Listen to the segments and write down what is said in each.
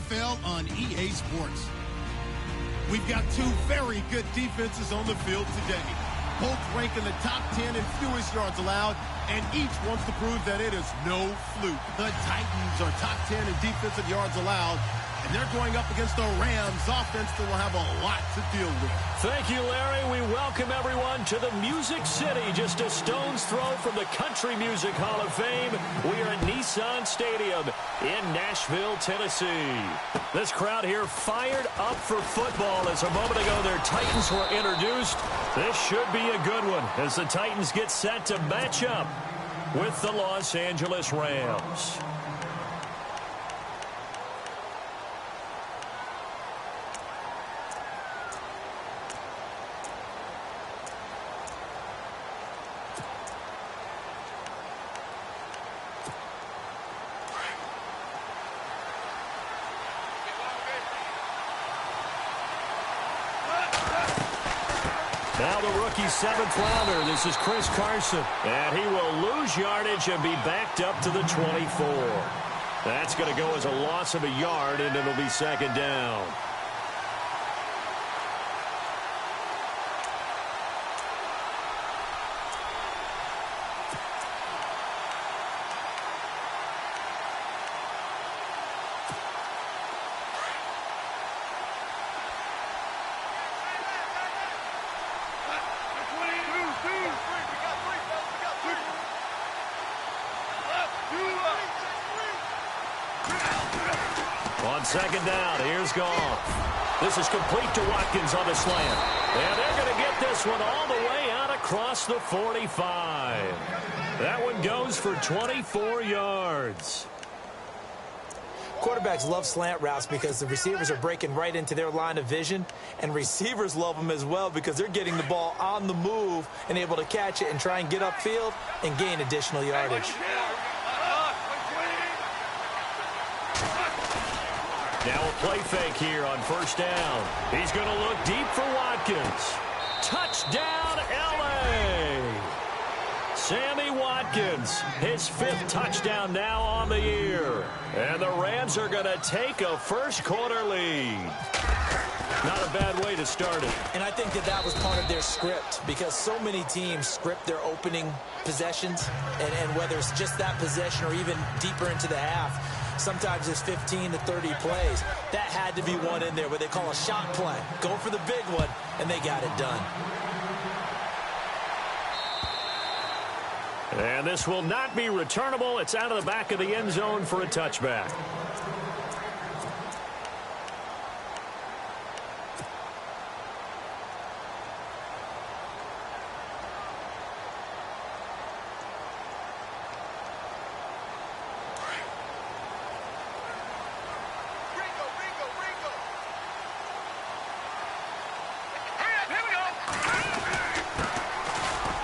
NFL on EA Sports. We've got two very good defenses on the field today. Both rank in the top 10 in fewest yards allowed, and each wants to prove that it is no fluke. The Titans are top 10 in defensive yards allowed, and they're going up against the Rams offense that will have a lot to deal with. Thank you, Larry. We welcome everyone to the Music City, just a stone's throw from the Country Music Hall of Fame. We are at Nissan Stadium in Nashville, Tennessee. This crowd here fired up for football as a moment ago their Titans were introduced. This should be a good one as the Titans get set to match up with the Los Angeles Rams. Now the rookie seventh rounder. This is Chris Carson. And he will lose yardage and be backed up to the 24. That's going to go as a loss of a yard, and it'll be second down. On second down, here's Goff. This is complete to Watkins on the slant. And they're going to get this one all the way out across the 45. That one goes for 24 yards. Quarterbacks love slant routes because the receivers are breaking right into their line of vision, and receivers love them as well because they're getting the ball on the move and able to catch it and try and get upfield and gain additional yardage. Now a play fake here on first down. He's going to look deep for Watkins. Touchdown, L.A. Sammy Watkins, his fifth touchdown now on the year. And the Rams are going to take a first-quarter lead. Not a bad way to start it. And I think that was part of their script because so many teams script their opening possessions, and whether it's just that possession or even deeper into the half, sometimes it's 15 to 30 plays. That had to be one in there where they call a shot play. Go for the big one, and they got it done. And this will not be returnable. It's out of the back of the end zone for a touchback.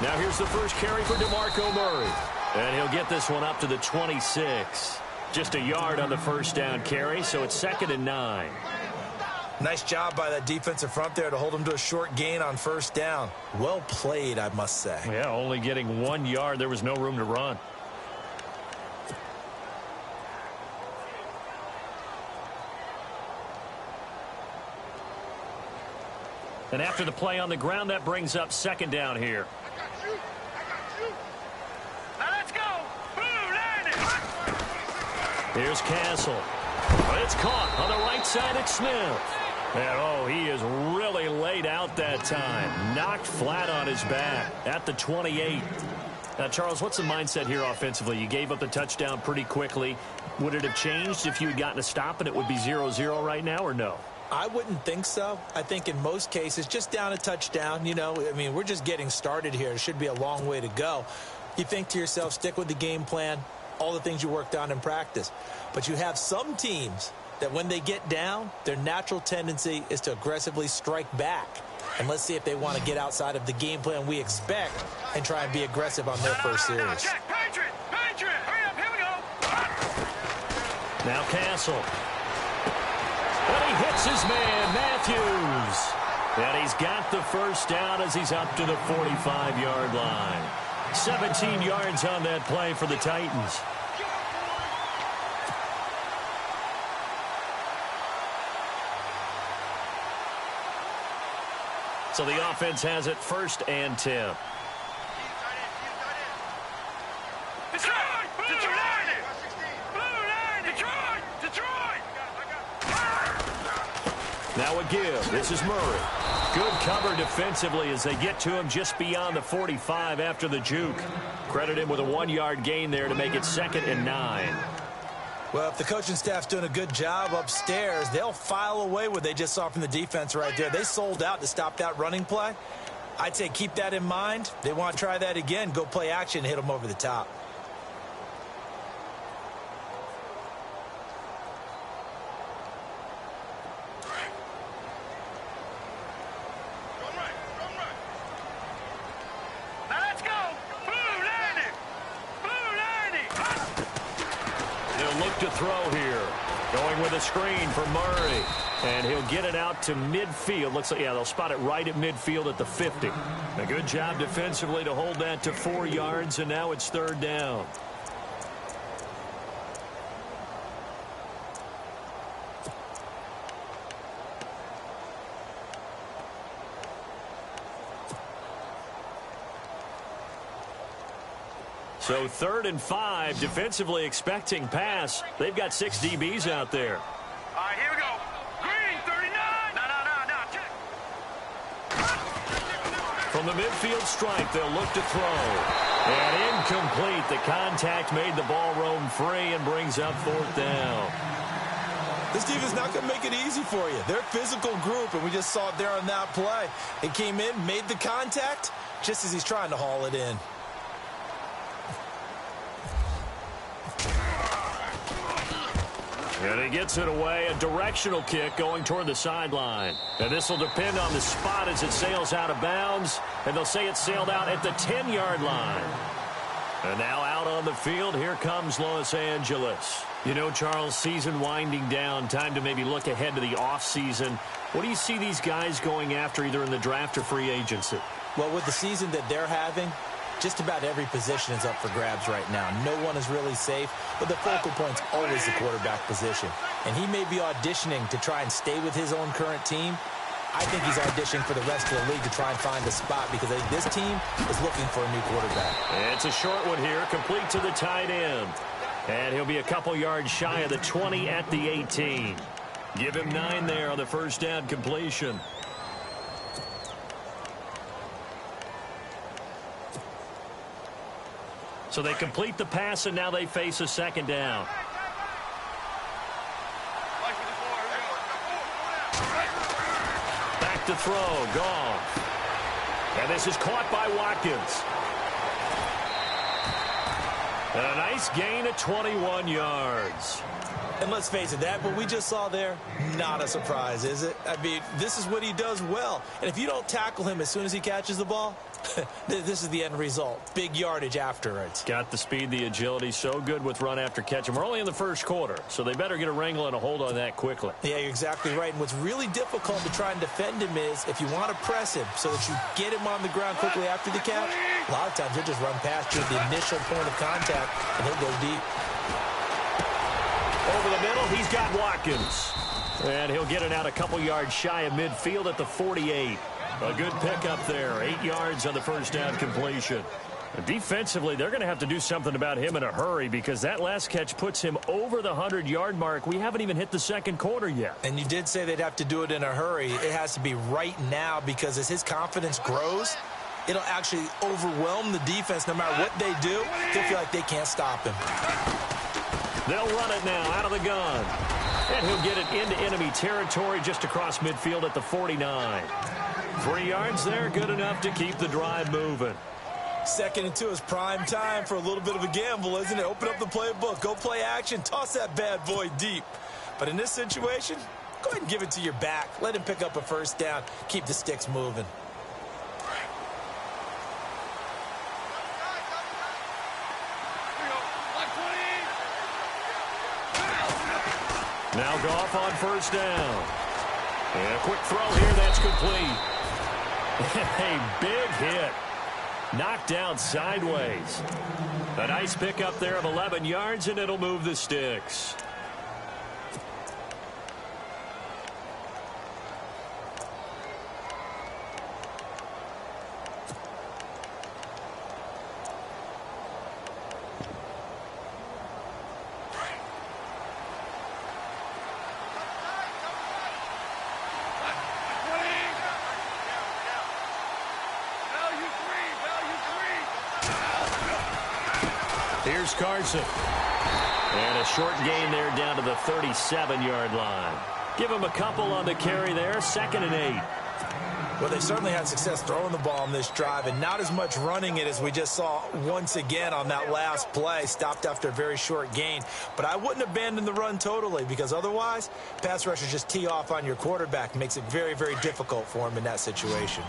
Now here's the first carry for DeMarco Murray. And he'll get this one up to the 26. Just a yard on the first down carry, so it's 2nd and 9. Nice job by that defensive front there to hold him to a short gain on first down. Well played, I must say. Yeah, only getting 1 yard. There was no room to run. And after the play on the ground, that brings up second down here. Here's Castle. It's caught on the right side at Smith. And, oh, he is really laid out that time. Knocked flat on his back at the 28. Now, Charles, what's the mindset here offensively? You gave up the touchdown pretty quickly. Would it have changed if you had gotten a stop and it would be 0-0 right now, or no? I wouldn't think so. I think in most cases, just down a touchdown, you know, I mean, we're just getting started here. It should be a long way to go. You think to yourself, stick with the game plan, all the things you worked on in practice. But you have some teams that when they get down, their natural tendency is to aggressively strike back. And let's see if they want to get outside of the game plan we expect and try and be aggressive on their first series. Patriot! Hurry up, here we go! Now Castle. And he hits his man, Matthews. And he's got the first down as he's up to the 45-yard line. 17 yards on that play for the Titans. So the offense has it 1st and 10. Detroit! Detroit! Detroit! Detroit! Now a give. This is Murray. Good cover defensively as they get to him just beyond the 45 after the juke. Credit him with a 1-yard gain there to make it 2nd and 9. Well, if the coaching staff's doing a good job upstairs, they'll file away what they just saw from the defense right there. They sold out to stop that running play. I'd say keep that in mind. They want to try that again. Go play action and hit them over the top. To throw here. Going with a screen for Murray. And he'll get it out to midfield. Looks like, yeah, they'll spot it right at midfield at the 50. A good job defensively to hold that to 4 yards, and now it's 3rd down. So 3rd and 5, defensively expecting pass. They've got 6 DBs out there. All right, here we go. Green, 39. No. Check. From the midfield stripe, they'll look to throw. And incomplete. The contact made the ball roam free and brings up 4th down. This defense not going to make it easy for you. They're a physical group, and we just saw it there on that play. He came in, made the contact, just as he's trying to haul it in. And he gets it away, a directional kick going toward the sideline. And this will depend on the spot as it sails out of bounds. And they'll say it sailed out at the 10-yard line. And now out on the field, here comes Los Angeles. You know, Charles, season winding down, time to maybe look ahead to the offseason. What do you see these guys going after either in the draft or free agency? Well, with the season that they're having, just about every position is up for grabs right now. No one is really safe, but the focal point's always the quarterback position. And he may be auditioning to try and stay with his own current team. I think he's auditioning for the rest of the league to try and find a spot because I think this team is looking for a new quarterback. It's a short one here, complete to the tight end. And he'll be a couple yards shy of the 20 at the 18. Give him 9 there on the 1st down completion. So they complete the pass, and now they face a 2nd down. Back to throw, gone. And this is caught by Watkins. And a nice gain of 21 yards. And let's face it, that what we just saw there, not a surprise, is it? I mean, this is what he does well. And if you don't tackle him as soon as he catches the ball, this is the end result. Big yardage afterwards. Got the speed, the agility, so good with run after catch. And we're only in the 1st quarter, so they better get a wrangle and a hold on that quickly. Yeah, you're exactly right. And what's really difficult to try and defend him is if you want to press him so that you get him on the ground quickly after the catch, a lot of times he'll just run past you at the initial point of contact, and he'll go deep. Over the middle, he's got Watkins. And he'll get it out a couple yards shy of midfield at the 48. A good pickup there. 8 yards on the 1st down completion. Defensively, they're going to have to do something about him in a hurry because that last catch puts him over the 100-yard mark. We haven't even hit the 2nd quarter yet. And you did say they'd have to do it in a hurry. It has to be right now because as his confidence grows, it'll actually overwhelm the defense. No matter what they do, they'll feel like they can't stop him. They'll run it now out of the gun. And he'll get it into enemy territory just across midfield at the 49. 3 yards there, good enough to keep the drive moving. 2nd and 2 is prime time for a little bit of a gamble, isn't it? Open up the playbook, go play action, toss that bad boy deep. But in this situation, go ahead and give it to your back. Let him pick up a 1st down, keep the sticks moving. Now Goff on 1st down. And a quick throw here, that's complete. A big hit. Knocked down sideways. A nice pickup there of 11 yards, and it'll move the sticks. Here's Carson. And a short gain there down to the 37-yard line. Give him a couple on the carry there. 2nd and 8. Well, they certainly had success throwing the ball on this drive, and not as much running it as we just saw once again on that last play. Stopped after a very short gain. But I wouldn't abandon the run totally, because otherwise, pass rushers just tee off on your quarterback. Makes it very, very difficult for him in that situation.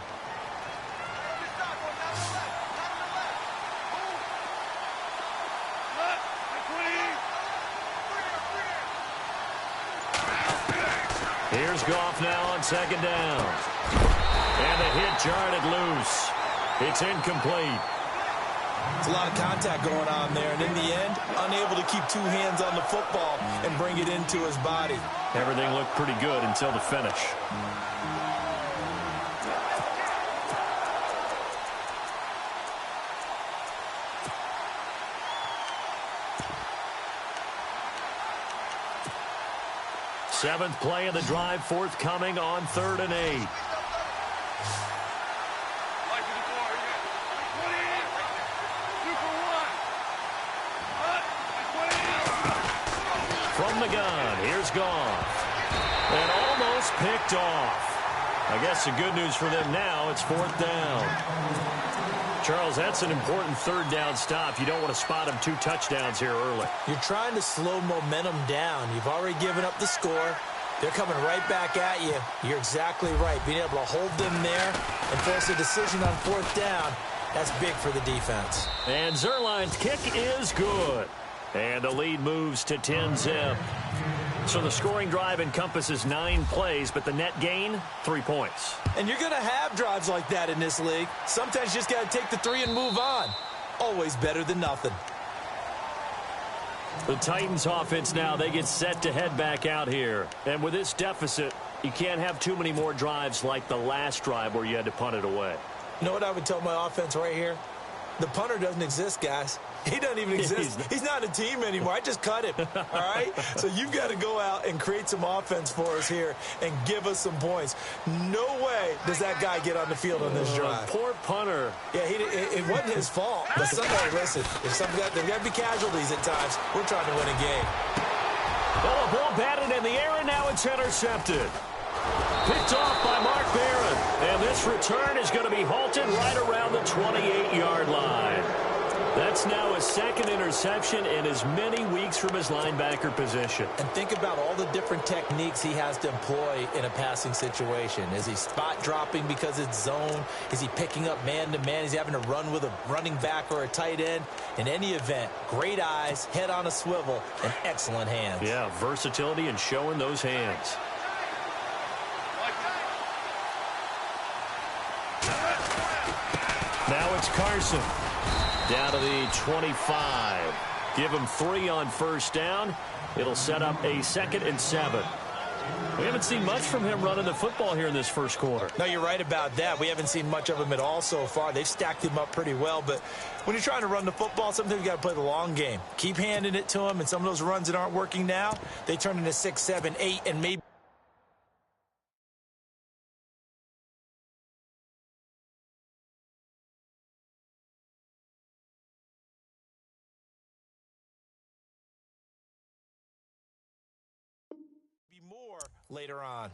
Here's Goff now on 2nd down. And the hit jarred it loose. It's incomplete. It's a lot of contact going on there, and in the end, unable to keep 2 hands on the football and bring it into his body. Everything looked pretty good until the finish. Seventh play of the drive forthcoming on 3rd and 8. From the gun, here's Goff. And almost picked off. I guess the good news for them now, it's 4th down. Charles, that's an important 3rd down stop. You don't want to spot him 2 touchdowns here early. You're trying to slow momentum down. You've already given up the score. They're coming right back at you. You're exactly right. Being able to hold them there and force a decision on 4th down, that's big for the defense. And Zerline's kick is good. And the lead moves to 10-zip. So the scoring drive encompasses 9 plays, but the net gain, 3 points. And you're going to have drives like that in this league. Sometimes you just got to take the 3 and move on. Always better than nothing. The Titans offense now, they get set to head back out here. And with this deficit, you can't have too many more drives like the last drive where you had to punt it away. You know what I would tell my offense right here? The punter doesn't exist, guys. He doesn't even exist. He's not a team anymore. I just cut him, all right? So you've got to go out and create some offense for us here and give us some points. No way does that guy get on the field on this drive. Poor punter. Yeah, it wasn't his fault. But somebody, listen, there's got to be casualties at times. We're trying to win a game. Oh, a ball batted in the air, and now it's intercepted. Picked off by Mark Barron. And this return is going to be halted right around the 28-yard line. That's now his 2nd interception in as many weeks from his linebacker position. And think about all the different techniques he has to employ in a passing situation. Is he spot dropping because it's zone? Is he picking up man-to-man? Is he having to run with a running back or a tight end? In any event, great eyes, head on a swivel, and excellent hands. Yeah, versatility and showing those hands. Now it's Carson. Down to the 25. Give him 3 on 1st down. It'll set up a 2nd and 7. We haven't seen much from him running the football here in this first quarter. No, you're right about that. We haven't seen much of him at all so far. They've stacked him up pretty well, but when you're trying to run the football, sometimes you got to play the long game. Keep handing it to him, and some of those runs that aren't working now, they turn into 6, 7, 8, and maybe more later on.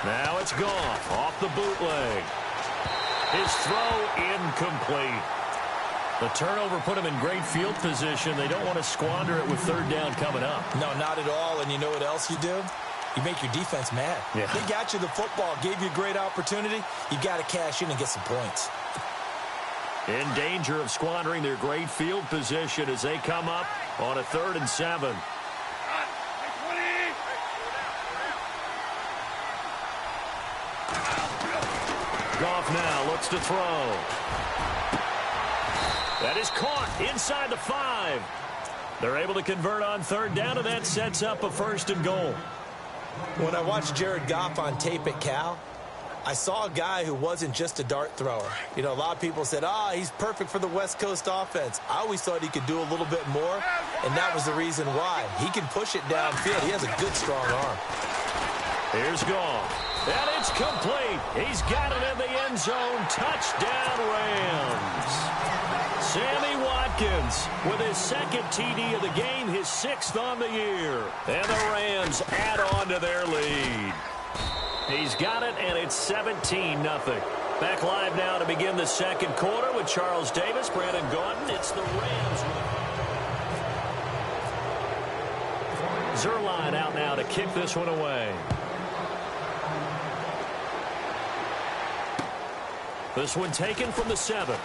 Now it's Goff off the bootleg. His throw incomplete. The turnover put him in great field position. They don't want to squander it with 3rd down coming up. No, not at all. And you know what else you do? You make your defense mad. Yeah. They got you the football, gave you a great opportunity. You got to cash in and get some points. In danger of squandering their great field position as they come up on a 3rd and 7. Goff now looks to throw. That is caught inside the 5. They're able to convert on 3rd down, and that sets up a 1st and goal. When I watched Jared Goff on tape at Cal, I saw a guy who wasn't just a dart thrower. You know, a lot of people said, he's perfect for the West Coast offense. I always thought he could do a little bit more. and that was the reason why. He can push it downfield. He has a good, strong arm. Here's Goff. And it's complete. He's got it in the end zone. Touchdown, Rams. Sammy Watkins with his second TD of the game, his 6th on the year. And the Rams add on to their lead. He's got it, and it's 17-0. Back live now to begin the second quarter with Charles Davis, Brandon Gaudin. It's the Rams. Zerline out now to kick this one away. This one taken from the 7.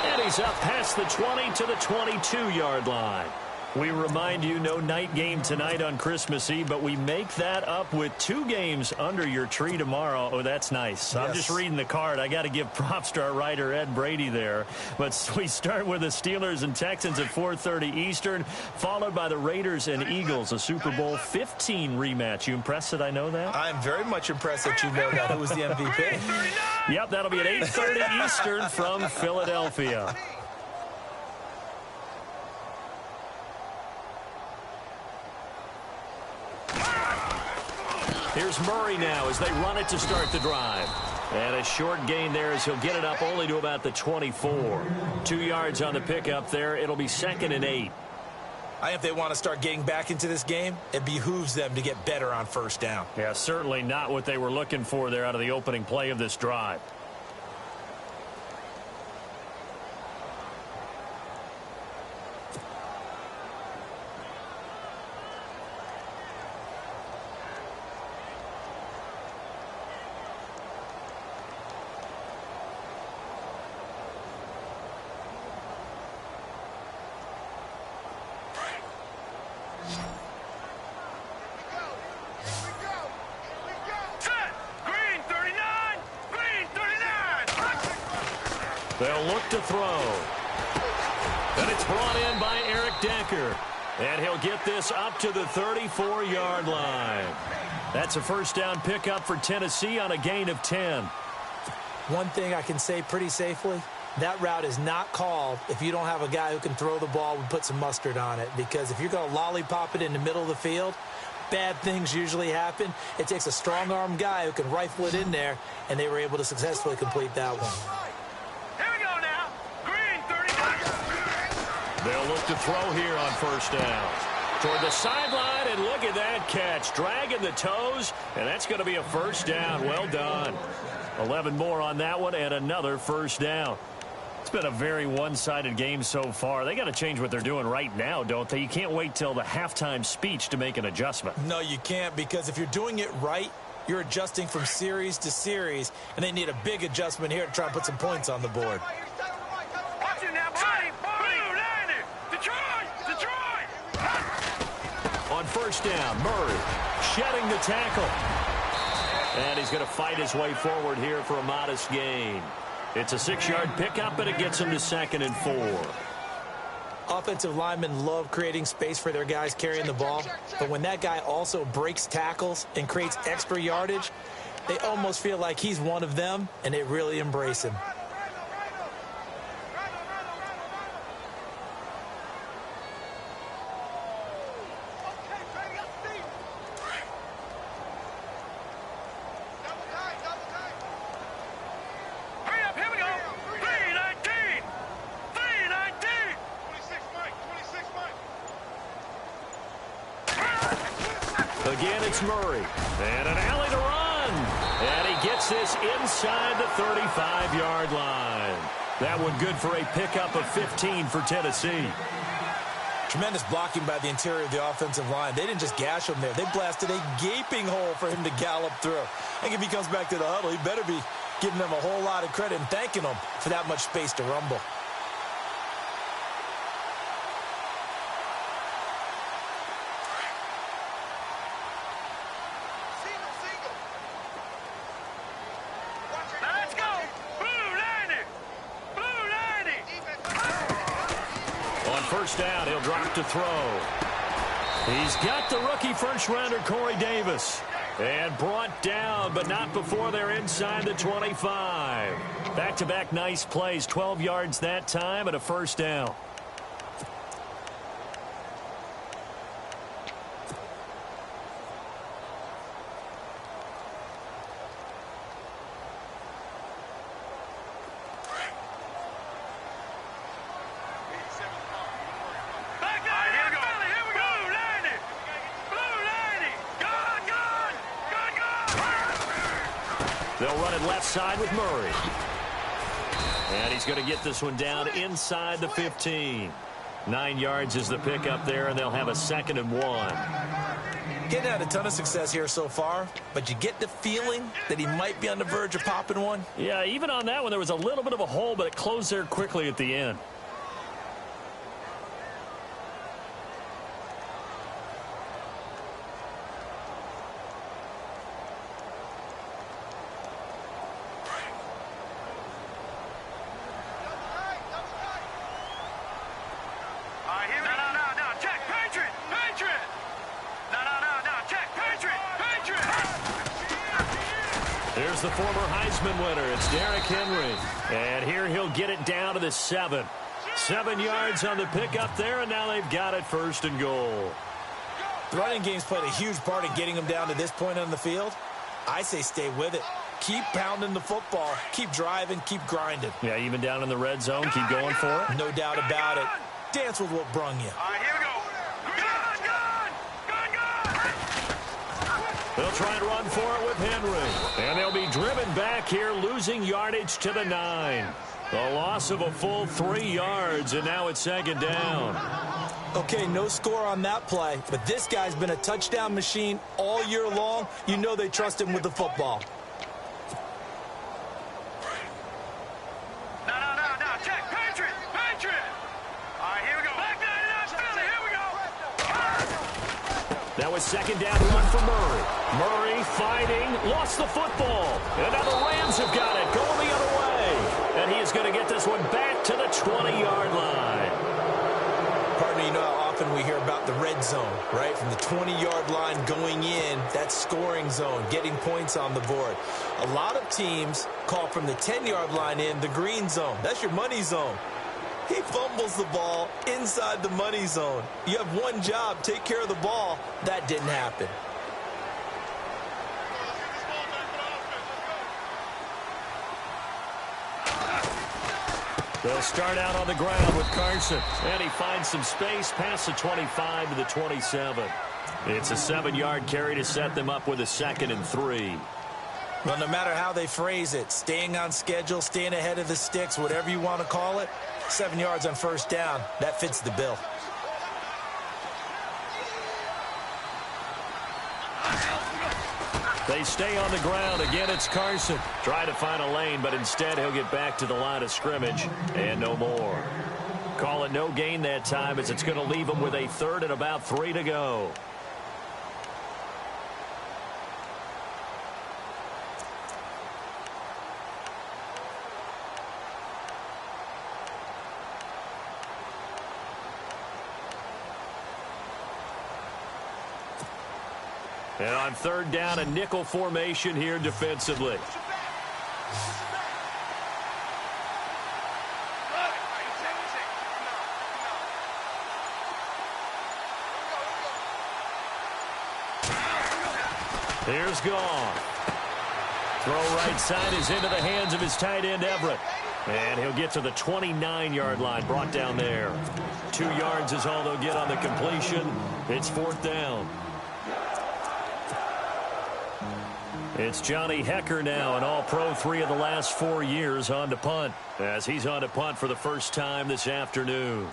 And he's up past the 20 to the 22-yard line. We remind you, no night game tonight on Christmas Eve, but we make that up with 2 games under your tree tomorrow. Oh, that's nice. Yes. I'm just reading the card. I got to give props to our writer, Ed Brady, there. But we start with the Steelers and Texans at 4:30 Eastern, followed by the Raiders and Eagles, a Super Bowl 15 rematch. You impressed that I know that? I'm very much impressed that you know that. Who was the MVP? Yep, that'll be at 8:30 Eastern from Philadelphia. Here's Murray now as they run it to start the drive. And a short gain there as he'll get it up only to about the 24. 2 yards on the pickup there. It'll be 2nd and 8. If they want to start getting back into this game, it behooves them to get better on first down. Yeah, certainly not what they were looking for there out of the opening play of this drive. They'll look to throw. And it's brought in by Eric Decker. And he'll get this up to the 34-yard line. That's a first down pickup for Tennessee on a gain of 10. One thing I can say pretty safely, that route is not called if you don't have a guy who can throw the ball and put some mustard on it. Because if you're going to lollipop it in the middle of the field, bad things usually happen. It takes a strong-arm guy who can rifle it in there, and they were able to successfully complete that one. They'll look to throw here on first down. Toward the sideline, and look at that catch. Dragging the toes, and that's going to be a first down. Well done. 11 more on that one, and another first down. It's been a very one-sided game so far. They got to change what they're doing right now, don't they? You can't wait till the halftime speech to make an adjustment. No, you can't, because if you're doing it right, you're adjusting from series to series, and they need a big adjustment here to try and put some points on the board. On first down, Murray shedding the tackle. And he's going to fight his way forward here for a modest gain. It's a 6-yard pickup, and it gets him to 2nd and 4. Offensive linemen love creating space for their guys carrying the ball. But when that guy also breaks tackles and creates extra yardage, they almost feel like he's one of them, and they really embrace him. Again, it's Murray. And an alley to run. And he gets this inside the 35-yard line. That one good for a pickup of 15 for Tennessee. Tremendous blocking by the interior of the offensive line. They didn't just gash him there. They blasted a gaping hole for him to gallop through. I think if he comes back to the huddle, he better be giving them a whole lot of credit and thanking them for that much space to rumble. First down, he'll drop to throw. He's got the rookie first-rounder Corey Davis. And brought down, but not before they're inside the 25. Back-to-back nice plays, 12 yards that time, and a first down. They'll run it left side with Murray. And he's going to get this one down inside the 15. 9 yards is the pickup there, and they'll have a 2nd and 1. Getting had a ton of success here so far, but you get the feeling that he might be on the verge of popping one. Yeah, even on that one, there was a little bit of a hole, but it closed there quickly at the end. Here's the former Heisman winner. It's Derrick Henry. And here he'll get it down to the 7. 7 yards on the pickup there, and now they've got it 1st and goal. The running game's played a huge part in getting them down to this point on the field. I say stay with it. Keep pounding the football. Keep driving. Keep grinding. Yeah, even down in the red zone, keep going for it. No doubt about it. Dance with what brung you. All right, here we go. They'll try and run for it with Henry. And they'll be driven back here, losing yardage to the 9. A loss of a full 3 yards, and now it's 2nd down. Okay, no score on that play, but this guy's been a touchdown machine all year long. You know they trust him with the football. No. Check. Patriot. All right, here we go. Back 99, Philly. Here we go. That was 2nd down run for Murray. Murray fighting, lost the football. And now the Rams have got it, going the other way. And he is going to get this one back to the 20-yard line. Partner, you know how often we hear about the red zone, right? From the 20-yard line going in, that's scoring zone, getting points on the board. A lot of teams call from the 10-yard line in the green zone. That's your money zone. He fumbles the ball inside the money zone. You have one job, take care of the ball. That didn't happen. They'll start out on the ground with Carson. And he finds some space past the 25 to the 27. It's a 7-yard carry to set them up with a 2nd and 3. Well, no matter how they phrase it, staying on schedule, staying ahead of the sticks, whatever you want to call it, 7 yards on 1st down, that fits the bill. They stay on the ground. Again, it's Carson. Trying to find a lane, but instead he'll get back to the line of scrimmage and no more. Call it no gain that time, as it's going to leave them with a 3rd and about 3 to go. And on 3rd down, a nickel formation here defensively. Here's Gone. Throw right side is into the hands of his tight end, Everett. And he'll get to the 29-yard line, brought down there. 2 yards is all they'll get on the completion. It's 4th down. It's Johnny Hecker now, an all-pro 3 of the last 4 years, on to punt, as he's on to punt for the first time this afternoon.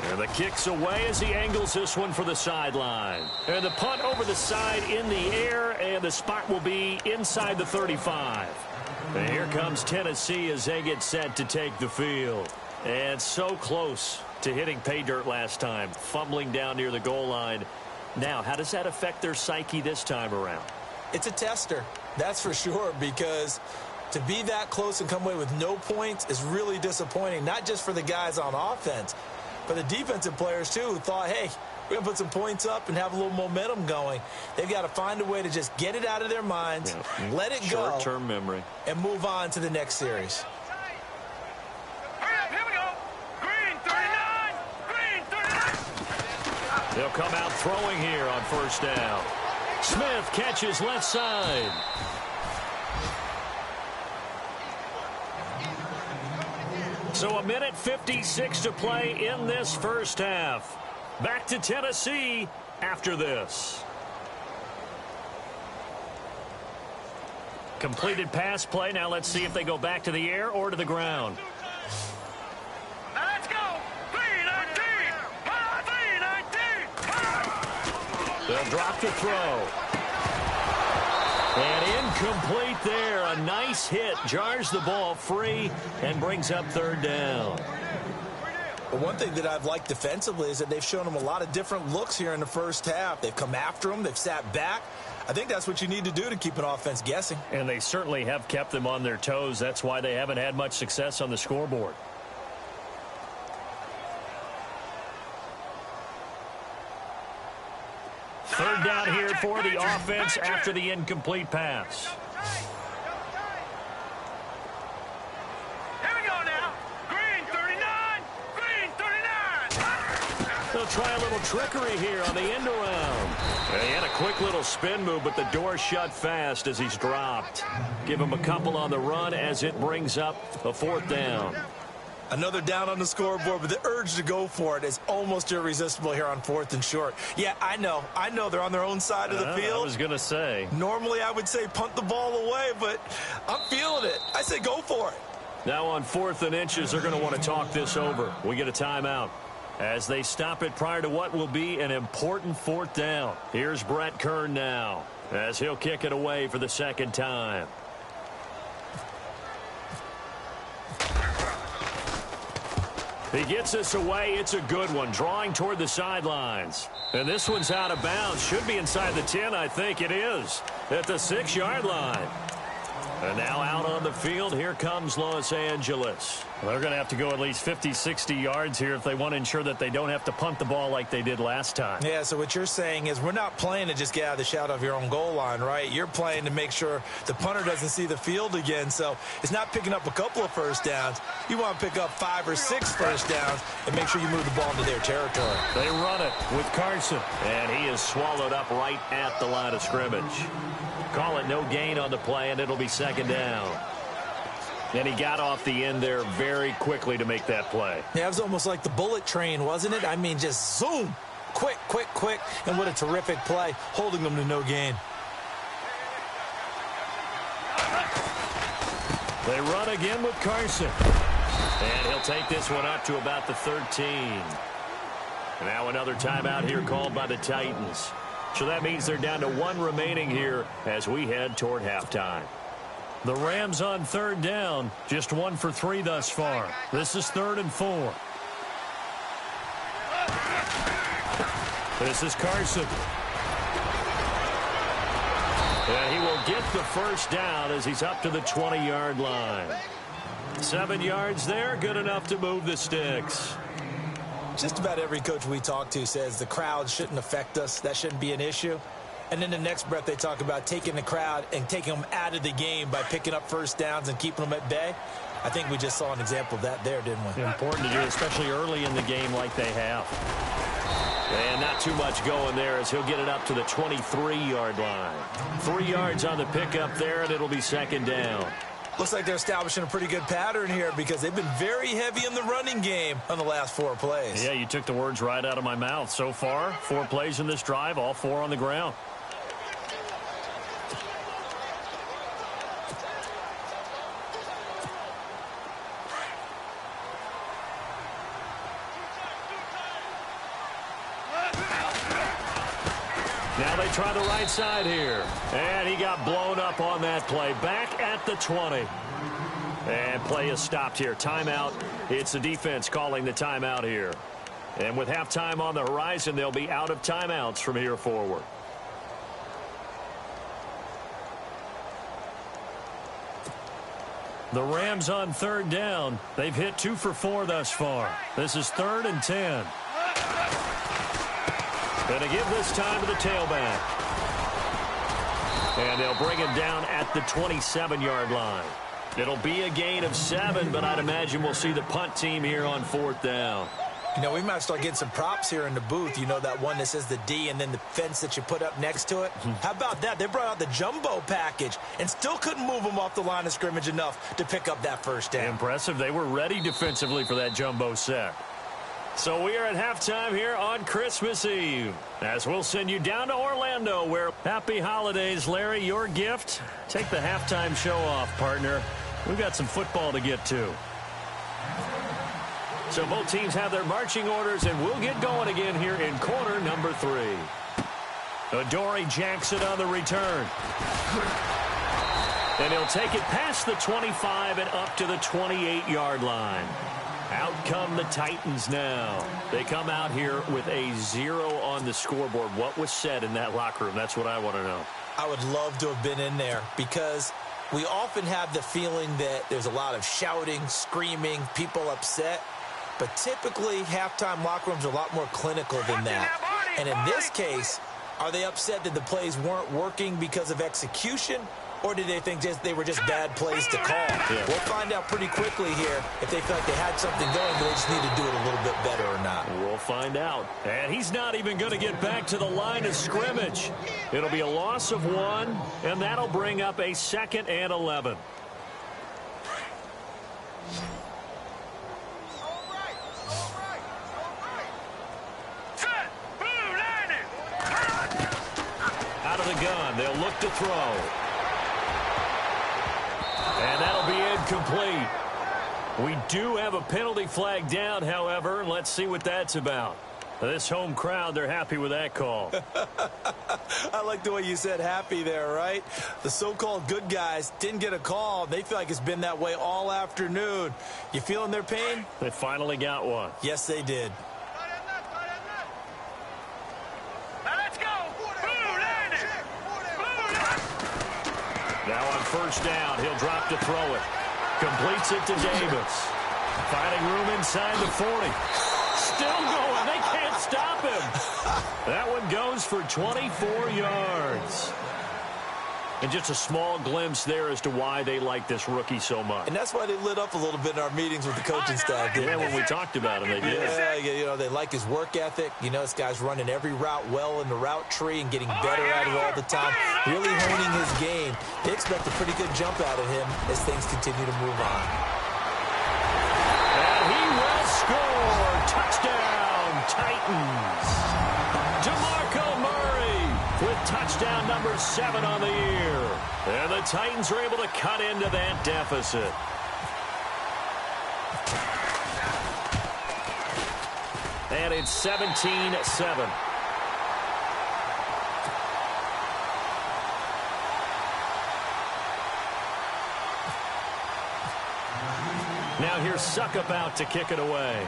And the kick's away as he angles this one for the sideline. And the punt over the side in the air, and the spot will be inside the 35. And here comes Tennessee as they get set to take the field. And so close to hitting pay dirt last time, fumbling down near the goal line. Now, how does that affect their psyche this time around? It's a tester, that's for sure, because to be that close and come away with no points is really disappointing, not just for the guys on offense, but the defensive players, too, who thought, hey, we're going to put some points up and have a little momentum going. They've got to find a way to just get it out of their minds, let it go, short-term memory, and move on to the next series. Hurry up, here we go. Green 39. Green 39. They'll come out throwing here on 1st down. Smith catches left side. So 1:56 to play in this first half. Back to Tennessee after this. Completed pass play. Now let's see if they go back to the air or to the ground. Now let's go. 3-19. 3-19. They'll drop the throw. And incomplete there. A nice hit. Jars the ball free and brings up third down. But one thing that I've liked defensively is that they've shown them a lot of different looks here in the first half. They've come after them. They've sat back. I think that's what you need to do to keep an offense guessing. And they certainly have kept them on their toes. That's why they haven't had much success on the scoreboard. Third down here for the offense after the incomplete pass. Here we go now. Green 39. Green 39. They'll try a little trickery here on the end around. He had a quick little spin move, but the door shut fast as he's dropped. Give him a couple on the run as it brings up a fourth down. Another down on the scoreboard, but the urge to go for it is almost irresistible here on 4th and short. Yeah, I know they're on their own side of the field. I was going to say. Normally I would say punt the ball away, but I'm feeling it. I say go for it. Now on 4th and inches, they're going to want to talk this over. We get a timeout as they stop it prior to what will be an important fourth down. Here's Brett Kern now as he'll kick it away for the second time. He gets this away. It's a good one. Drawing toward the sidelines. And this one's out of bounds. Should be inside the 10. I think it is. At the 6-yard line. And now out on the field, here comes Los Angeles. Well, they're going to have to go at least 50, 60 yards here if they want to ensure that they don't have to punt the ball like they did last time. Yeah, so what you're saying is we're not playing to just get out of the shadow of your own goal line, right? You're playing to make sure the punter doesn't see the field again. So it's not picking up a couple of first downs. You want to pick up 5 or 6 first downs and make sure you move the ball into their territory. They run it with Carson, and he is swallowed up right at the line of scrimmage. Call it no gain on the play, and it'll be second down. And he got off the end there very quickly to make that play. Yeah, it was almost like the bullet train, wasn't it? I mean, just zoom. Quick, quick, quick. And what a terrific play, holding them to no gain. They run again with Carson. And he'll take this one up to about the 13. And now another timeout here called by the Titans. So that means they're down to 1 remaining here as we head toward halftime. The Rams on third down, just 1 for 3 thus far. This is 3rd and 4. This is Carson. And he will get the first down as he's up to the 20-yard line. 7 yards there, good enough to move the sticks. Just about every coach we talk to says the crowd shouldn't affect us. That shouldn't be an issue. And in the next breath, they talk about taking the crowd and taking them out of the game by picking up first downs and keeping them at bay. I think we just saw an example of that there, didn't we? Important to do, especially early in the game like they have. And not too much going there as he'll get it up to the 23-yard line. 3 yards on the pickup there, and it'll be second down. Looks like they're establishing a pretty good pattern here because they've been very heavy in the running game on the last 4 plays. Yeah, you took the words right out of my mouth. So far, 4 plays in this drive, all 4 on the ground. Now they try the right side here. And he got blown up on that play. Back at the 20. And play is stopped here. Timeout. It's the defense calling the timeout here. And with halftime on the horizon, they'll be out of timeouts from here forward. The Rams on third down. They've hit 2 for 4 thus far. This is 3rd and 10. Going to give this time to the tailback. And they'll bring him down at the 27-yard line. It'll be a gain of 7, but I'd imagine we'll see the punt team here on 4th down. You know, we might start getting some props here in the booth. You know, that one that says the D and then the fence that you put up next to it. How about that? They brought out the jumbo package and still couldn't move them off the line of scrimmage enough to pick up that first down. Impressive. They were ready defensively for that jumbo sack. So we are at halftime here on Christmas Eve, as we'll send you down to Orlando, where happy holidays, Larry. Your gift. Take the halftime show off, partner. We've got some football to get to. So both teams have their marching orders, and we'll get going again here in quarter number 3. Adoree Jackson on the return. And he'll take it past the 25 and up to the 28-yard line. Out come the Titans now. They come out here with a 0 on the scoreboard. What was said in that locker room? That's what I want to know. I would love to have been in there, because we often have the feeling that there's a lot of shouting, screaming, people upset. But typically, halftime locker rooms are a lot more clinical than that. And in this case, are they upset that the plays weren't working because of execution? Or did they think they were just bad plays to call? Yeah. We'll find out pretty quickly here if they feel like they had something going, but they just need to do it a little bit better or not. We'll find out. And he's not even going to get back to the line of scrimmage. It'll be a loss of 1, and that'll bring up a 2nd and 11. Out of the gun, they'll look to throw. And that'll be incomplete. We do have a penalty flag down, however. Let's see what that's about. This home crowd, they're happy with that call. I like the way you said happy there, right? The so-called good guys didn't get a call. They feel like it's been that way all afternoon. You feeling their pain? They finally got one. Yes, they did. Now on first down, he'll drop to throw it. Completes it to Davis. Finding room inside the 40. Still going. They can't stop him. That one goes for 24 yards. And just a small glimpse there as to why they like this rookie so much. And that's why they lit up a little bit in our meetings with the coaching staff. Yeah, when we talked about him, they did. Yeah, you know, they like his work ethic. You know, this guy's running every route well in the route tree and getting better at it all the time. Really honing his game. They expect a pretty good jump out of him as things continue to move on. And he will score. Touchdown, Titans. DeMarco Murray with touchdown number 7 on the year. And the Titans are able to cut into that deficit. And it's 17-7. Now here's Suckup out to kick it away.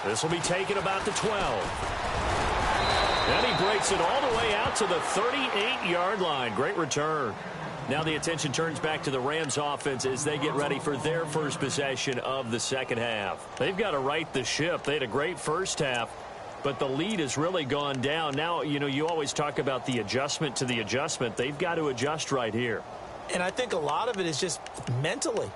This will be taken about the 12. And he breaks it all the way out to the 38-yard line. Great return. Now the attention turns back to the Rams offense as they get ready for their first possession of the second half. They've got to right the ship. They had a great first half, but the lead has really gone down. Now, you know, you always talk about the adjustment to the adjustment. They've got to adjust right here. And I think a lot of it is just mentally.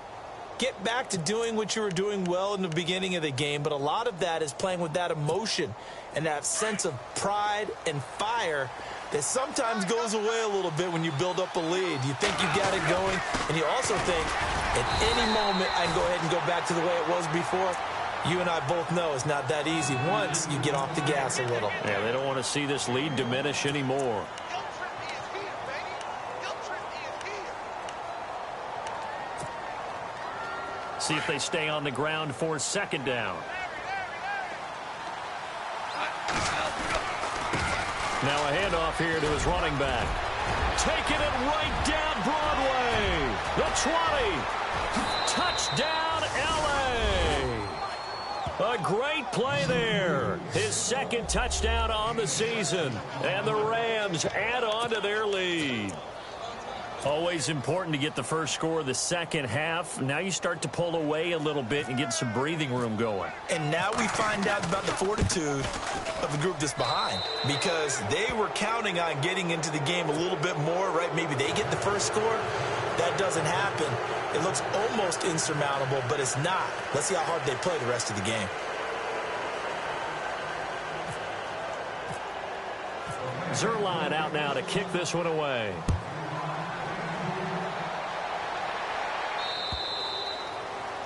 Get back to doing what you were doing well in the beginning of the game, but a lot of that is playing with that emotion and that sense of pride and fire that sometimes goes away a little bit when you build up a lead. You think you got it going, and you also think at any moment I can go ahead and go back to the way it was before. You and I both know it's not that easy once you get off the gas a little. Yeah, they don't want to see this lead diminish anymore. See if they stay on the ground for second down. Now a handoff here to his running back. Taking it right down Broadway. The 20. Touchdown, L.A. A great play there. His second touchdown on the season. And the Rams add on to their lead. Always important to get the first score of the second half. Now you start to pull away a little bit and get some breathing room going. And now we find out about the fortitude of the group that's behind, because they were counting on getting into the game a little bit more, right? Maybe they get the first score. That doesn't happen. It looks almost insurmountable, but it's not. Let's see how hard they play the rest of the game. Zerline out now to kick this one away.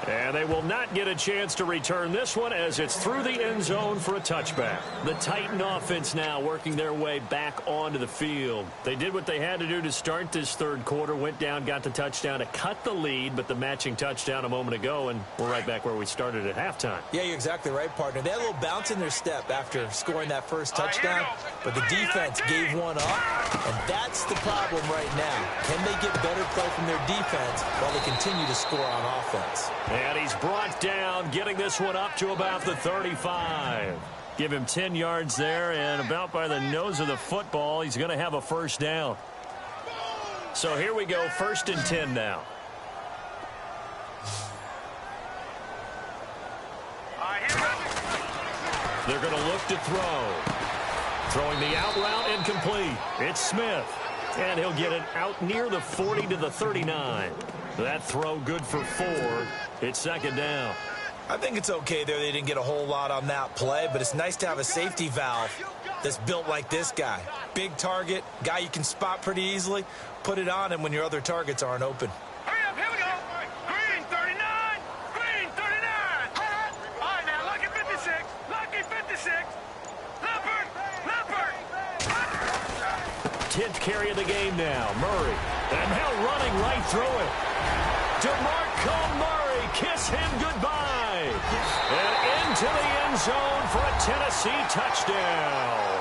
And they will not get a chance to return this one as it's through the end zone for a touchback. The Titan offense now working their way back onto the field. They did what they had to do to start this third quarter, went down, got the touchdown to cut the lead, but the matching touchdown a moment ago, and we're right back where we started at halftime. Yeah, you're exactly right, partner. They had a little bounce in their step after scoring that first touchdown, but the defense gave one up, and that's the problem right now. Can they get better play from their defense while they continue to score on offense? And he's brought down, getting this one up to about the 35. Give him 10 yards there, and about by the nose of the football, he's going to have a first down. So here we go, 1st and 10 now. They're going to look to throw. Throwing the out route, incomplete. It's Smith, and he'll get it out near the 40 to the 39. That throw good for 4. It's second down. I think it's okay there. They didn't get a whole lot on that play, but it's nice to have a safety valve that's built like this guy. Big target, guy you can spot pretty easily. Put it on him when your other targets aren't open. Hurry up, here we go. Green 39. Green 39. All right, now lucky 56. Lucky 56. Leopard. Leopard. 10th carry of the game now. Murray. And now running right through it. DeMarco Murray, kiss him goodbye. And into the end zone for a Tennessee touchdown.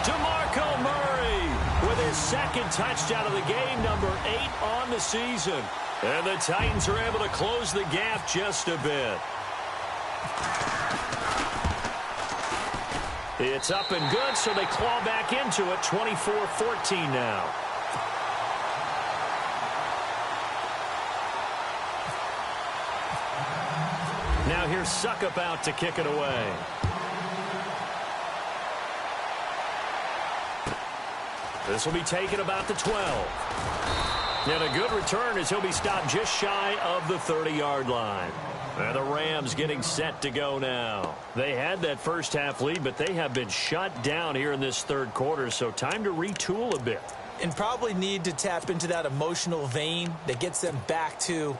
DeMarco Murray with his second touchdown of the game, number 8 on the season. And the Titans are able to close the gap just a bit. It's up and good, so they claw back into it, 24-14 now. Now here's Suckup out to kick it away. This will be taken about the 12. And a good return as he'll be stopped just shy of the 30-yard line. And the Rams getting set to go now. They had that first half lead, but they have been shut down here in this third quarter, so time to retool a bit. And probably need to tap into that emotional vein that gets them back to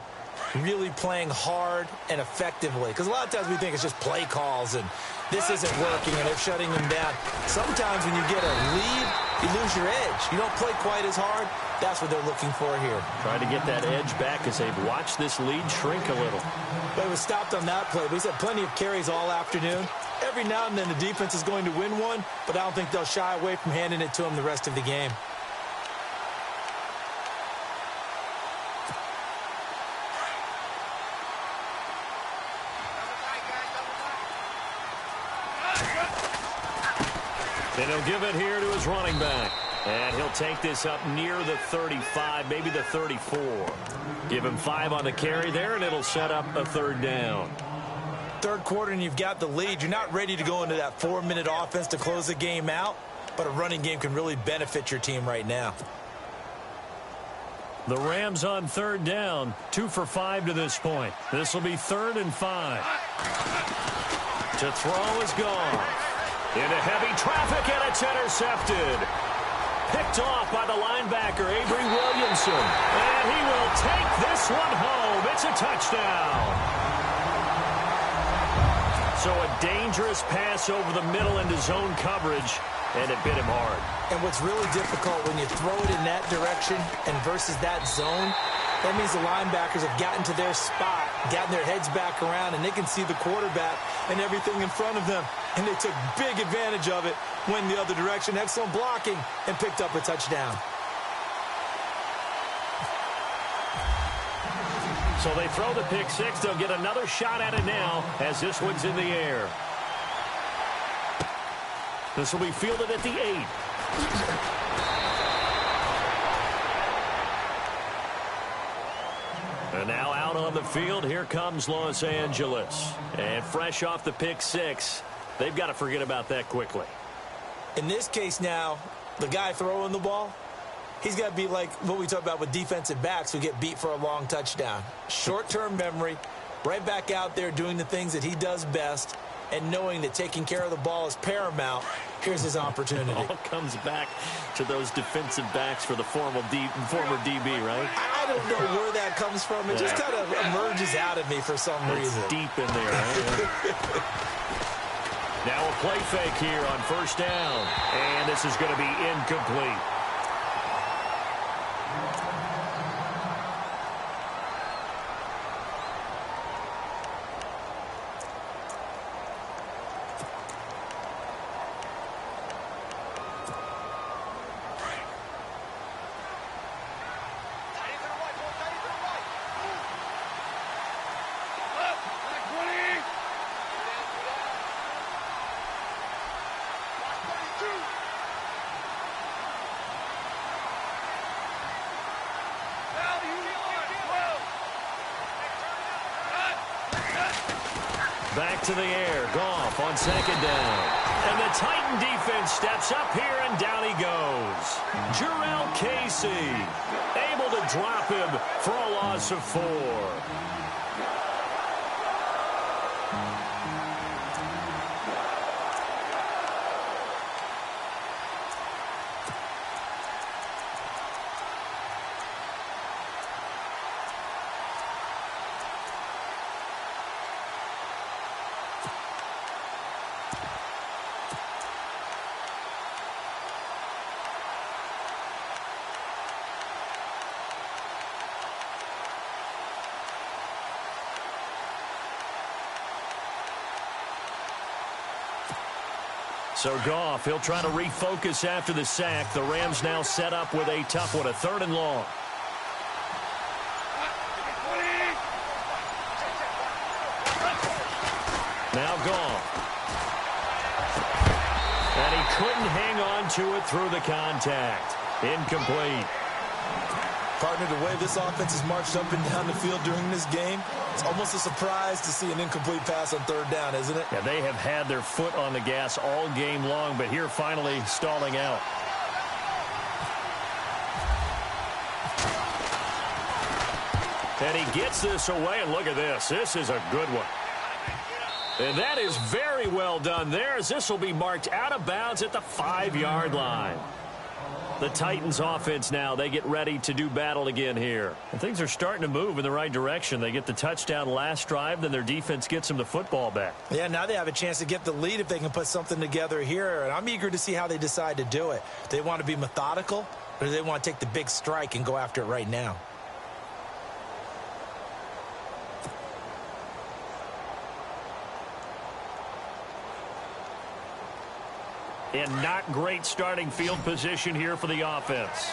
really playing hard and effectively. Because a lot of times we think it's just play calls and this isn't working and they're shutting them down. Sometimes when you get a lead, you lose your edge. You don't play quite as hard. That's what they're looking for here. Trying to get that edge back as they've watched this lead shrink a little. But it was stopped on that play. But he's had plenty of carries all afternoon. Every now and then the defense is going to win one, but I don't think they'll shy away from handing it to him the rest of the game. And he'll give it here to his running back. And he'll take this up near the 35, maybe the 34. Give him 5 on the carry there, and it'll set up a third down. Third quarter, and you've got the lead. You're not ready to go into that 4-minute offense to close the game out, but a running game can really benefit your team right now. The Rams on third down, 2 for 5 to this point. This will be 3rd and 5. To throw is gone. Into heavy traffic, and it's intercepted. Picked off by the linebacker, Avery Williamson. And he will take this one home. It's a touchdown. So a dangerous pass over the middle into zone coverage, and it bit him hard. And what's really difficult when you throw it in that direction and versus that zone, that means the linebackers have gotten to their spot, gotten their heads back around, and they can see the quarterback and everything in front of them. And they took big advantage of it, went the other direction, excellent blocking, and picked up a touchdown. So they throw the pick six. They'll get another shot at it now as this one's in the air. This will be fielded at the 8. And now out on the field, here comes Los Angeles. And fresh off the pick six, they've got to forget about that quickly. In this case now, the guy throwing the ball, he's got to be like what we talk about with defensive backs who get beat for a long touchdown. Short-term memory, right back out there doing the things that he does best, and knowing that taking care of the ball is paramount. Here's his opportunity. It all comes back to those defensive backs for the former DB, right? I don't know where that comes from. It just kind of emerges out of me for some reason. Deep in there. Right? Now a play fake here on first down. And this is going to be incomplete. Back to the air. Goff on second down. And the Titan defense steps up here, and down he goes. Jurrell Casey able to drop him for a loss of 4. So Goff, he'll try to refocus after the sack. The Rams now set up with a tough one, a 3rd and long. Now Goff. And he couldn't hang on to it through the contact. Incomplete. Partner, the way this offense has marched up and down the field during this game, it's almost a surprise to see an incomplete pass on 3rd down, isn't it? Yeah, they have had their foot on the gas all game long, but here finally stalling out. And he gets this away, and look at this. This is a good one. And that is very well done there, as this will be marked out of bounds at the 5-yard line. The Titans offense now, they get ready to do battle again here. And things are starting to move in the right direction. They get the touchdown last drive, then their defense gets them the football back. Yeah, now they have a chance to get the lead if they can put something together here. And I'm eager to see how they decide to do it. Do they want to be methodical, or do they want to take the big strike and go after it right now? And not great starting field position here for the offense.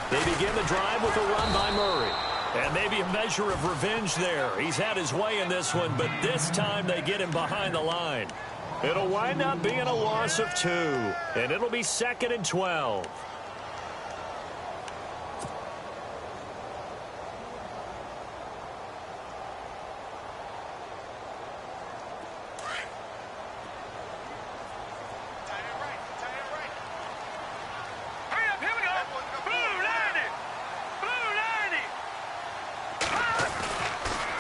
They begin the drive with a run by Murray. And maybe a measure of revenge there. He's had his way in this one, but this time they get him behind the line. It'll wind up being a loss of 2. And it'll be 2nd and 12.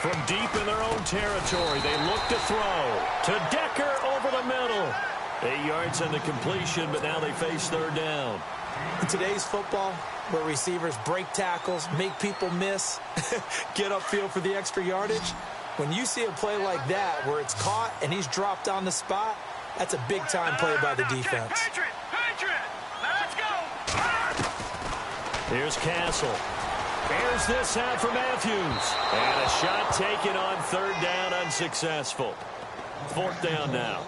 From deep in their own territory, they look to throw. To Decker over the middle. 8 yards on the completion, but now they face 3rd down. In today's football, where receivers break tackles, make people miss, get upfield for the extra yardage, when you see a play like that where it's caught and he's dropped on the spot, that's a big-time play by the defense. Here's Castle. Airs this out for Matthews. And a shot taken on 3rd down, unsuccessful. 4th down now.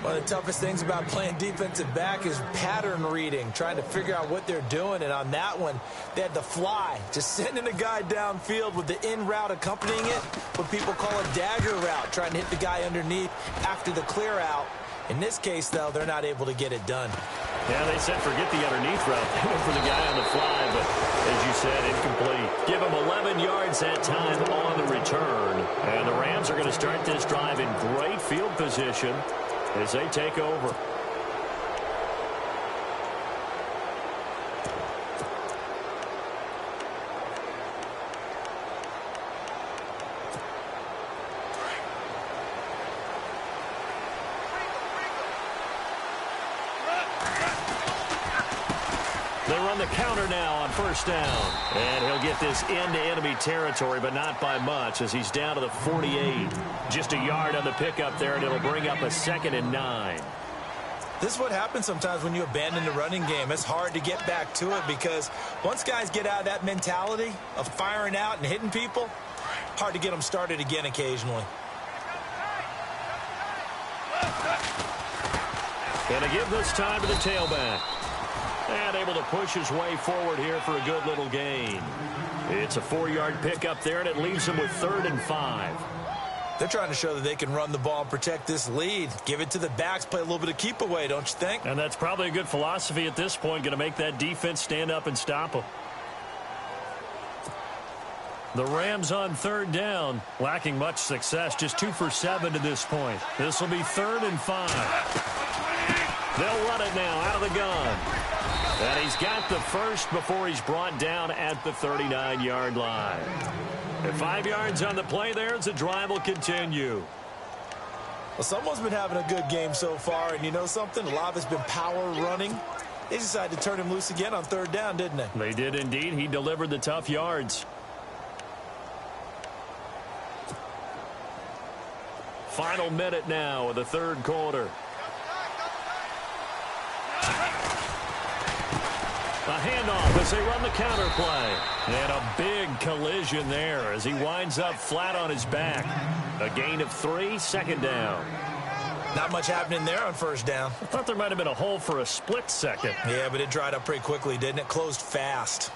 One of the toughest things about playing defensive back is pattern reading, trying to figure out what they're doing. And on that one, they had the fly, just sending a guy downfield with the in route accompanying it, what people call a dagger route, trying to hit the guy underneath after the clear out. In this case, though, they're not able to get it done. Yeah, they said forget the underneath route. They went for the guy on the fly, but as you said, incomplete. Give him 11 yards that time on the return. And the Rams are going to start this drive in great field position as they take over. They run the counter now on first down. And he'll get this into enemy territory, but not by much as he's down to the 48. Just a yard on the pickup there, and it'll bring up a 2nd and 9. This is what happens sometimes when you abandon the running game. It's hard to get back to it because once guys get out of that mentality of firing out and hitting people, hard to get them started again occasionally. Going to give this time to the tailback. And able to push his way forward here for a good little gain. It's a 4-yard pickup there, and it leaves him with 3rd and 5. They're trying to show that they can run the ball and protect this lead. Give it to the backs, play a little bit of keep away, don't you think? And that's probably a good philosophy at this point, going to make that defense stand up and stop them. The Rams on 3rd down, lacking much success, just 2 for 7 to this point. This will be 3rd and 5. They'll run it now out of the gun. And he's got the first before he's brought down at the 39-yard line. And 5 yards on the play there as the drive will continue. Well, someone's been having a good game so far, and you know something? A lot of it's been power running. They decided to turn him loose again on 3rd down, didn't they? They did indeed. He delivered the tough yards. Final minute now of the 3rd quarter. A handoff as they run the counter play. And a big collision there as he winds up flat on his back. A gain of 3, 2nd down. Not much happening there on 1st down. I thought there might have been a hole for a split second. Yeah, but it dried up pretty quickly, didn't it? Closed fast.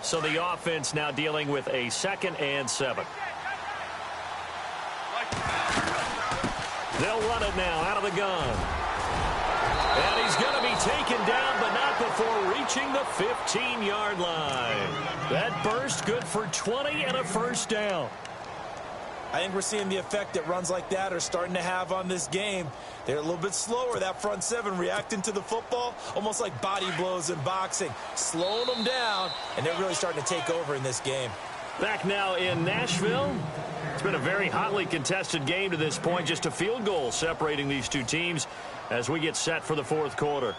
So the offense now dealing with a 2nd and 7. They'll run it now out of the gun. And he's going to be taken down, but not before reaching the 15-yard line. That burst good for 20 and a 1st down. I think we're seeing the effect that runs like that are starting to have on this game. They're a little bit slower, that front 7 reacting to the football, almost like body blows in boxing, slowing them down, and they're really starting to take over in this game. Back now in Nashville. It's been a very hotly contested game to this point. Just a field goal separating these two teams as we get set for the 4th quarter.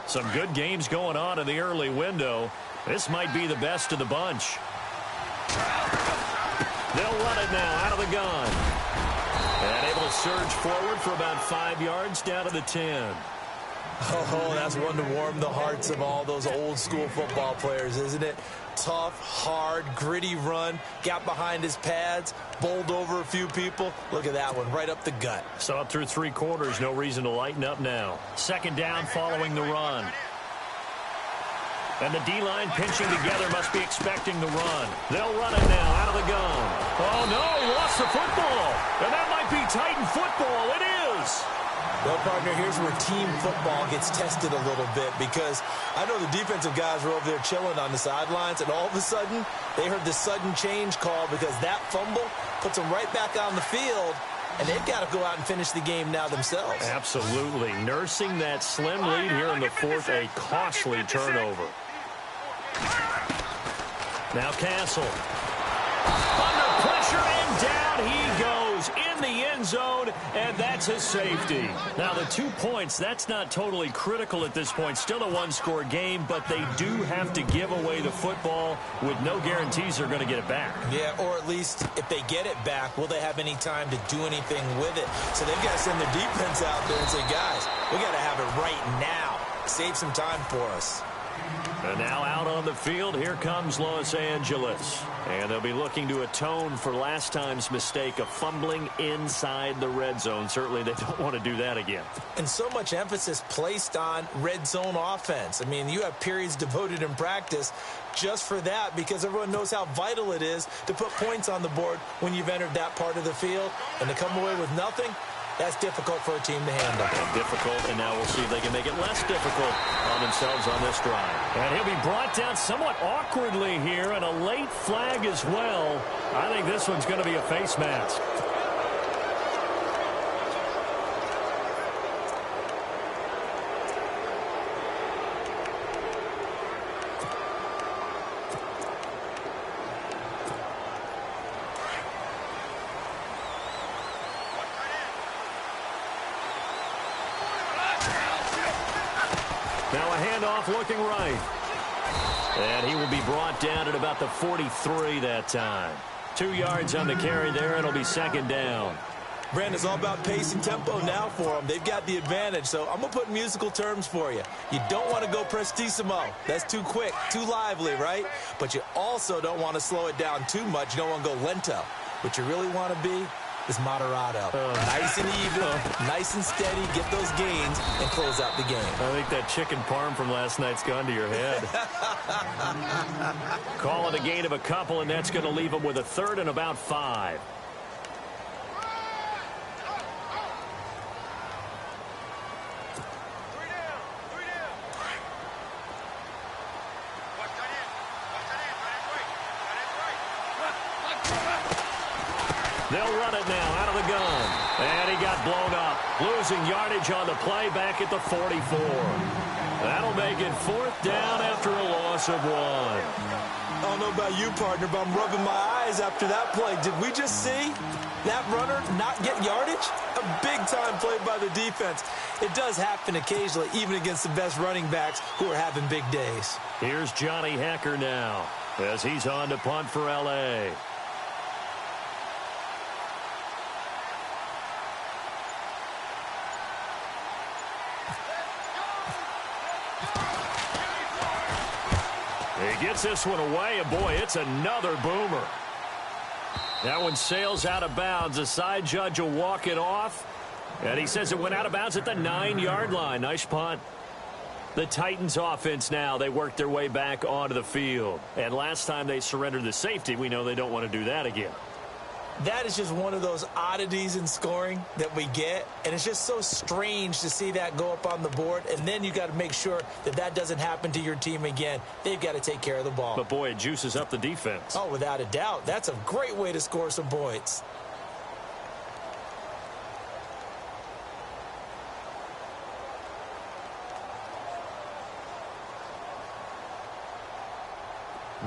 Some good games going on in the early window. This might be the best of the bunch. They'll run it now out of the gun. And able to surge forward for about 5 yards down to the 10. Oh, that's one to warm the hearts of all those old school football players, isn't it? Tough, hard, gritty run, got behind his pads, bowled over a few people. Look at that one, right up the gut. So up through 3 quarters, no reason to lighten up now. 2nd down following the run. And the D-line pinching together must be expecting the run. They'll run it now out of the gun. Oh, no, he lost the football. And that might be Titan football. It is. Well, partner, here's where team football gets tested a little bit because I know the defensive guys were over there chilling on the sidelines, and all of a sudden they heard this sudden change call because that fumble puts them right back on the field, and they've got to go out and finish the game now themselves. Absolutely. Nursing that slim lead here in the 4th, a costly turnover. Now Castle. Under pressure, and down he goes in the end zone, and that's a safety. Now, the 2 points, that's not totally critical at this point. Still a 1-score game, but they do have to give away the football with no guarantees they're going to get it back. Yeah, or at least if they get it back, will they have any time to do anything with it? So they've got to send their defense out there and say, guys, we got to have it right now. Save some time for us. And now out on the field, here comes Los Angeles. And they'll be looking to atone for last time's mistake of fumbling inside the red zone. Certainly they don't want to do that again. And so much emphasis placed on red zone offense. I mean, you have periods devoted in practice just for that because everyone knows how vital it is to put points on the board when you've entered that part of the field. And to come away with nothing, that's difficult for a team to handle. And difficult, and now we'll see if they can make it less difficult on themselves on this drive. And he'll be brought down somewhat awkwardly here, and a late flag as well. I think this one's going to be a face mask. Now a handoff looking right. And he will be brought down at about the 43 that time. 2 yards on the carry there. It'll be second down. Brandon, it's all about pace and tempo now for them. They've got the advantage, so I'm going to put musical terms for you. You don't want to go prestissimo. That's too quick, too lively, right? But you also don't want to slow it down too much. You don't want to go lento. What you really want to be is moderato. Nice and even, nice and steady, get those gains, and close out the game. I think that chicken parm from last night's gone to your head. Call it a gain of a couple, and that's going to leave them with a third and about 5. They'll run it now out of the gun. And he got blown up. Losing yardage on the play back at the 44. That'll make it 4th down after a loss of 1. I don't know about you, partner, but I'm rubbing my eyes after that play. Did we just see that runner not get yardage? A big-time play by the defense. It does happen occasionally, even against the best running backs who are having big days. Here's Johnny Hecker now as he's on to punt for L.A. He gets this one away, and boy, it's another boomer. That one sails out of bounds. The side judge will walk it off, and he says it went out of bounds at the 9-yard line. Nice punt. The Titans offense now, they worked their way back onto the field. And last time they surrendered the safety, we know they don't want to do that again. That is just one of those oddities in scoring that we get, and it's just so strange to see that go up on the board, and then you got to make sure that that doesn't happen to your team again. They've got to take care of the ball. But, boy, it juices up the defense. Oh, without a doubt. That's a great way to score some points.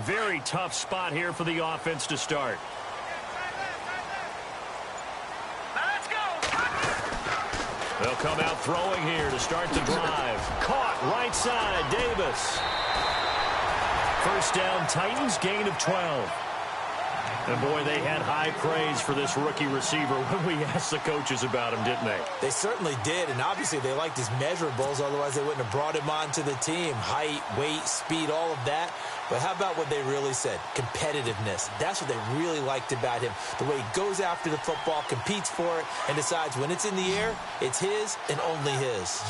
Very tough spot here for the offense to start. They'll come out throwing here to start the drive. Caught right side, Davis. First down, Titans, gain of 12. And, boy, they had high praise for this rookie receiver when we asked the coaches about him, didn't they? They certainly did, and obviously they liked his measurables. Otherwise, they wouldn't have brought him onto the team. Height, weight, speed, all of that. But how about what they really said? Competitiveness. That's what they really liked about him. The way he goes after the football, competes for it, and decides when it's in the air, it's his and only his.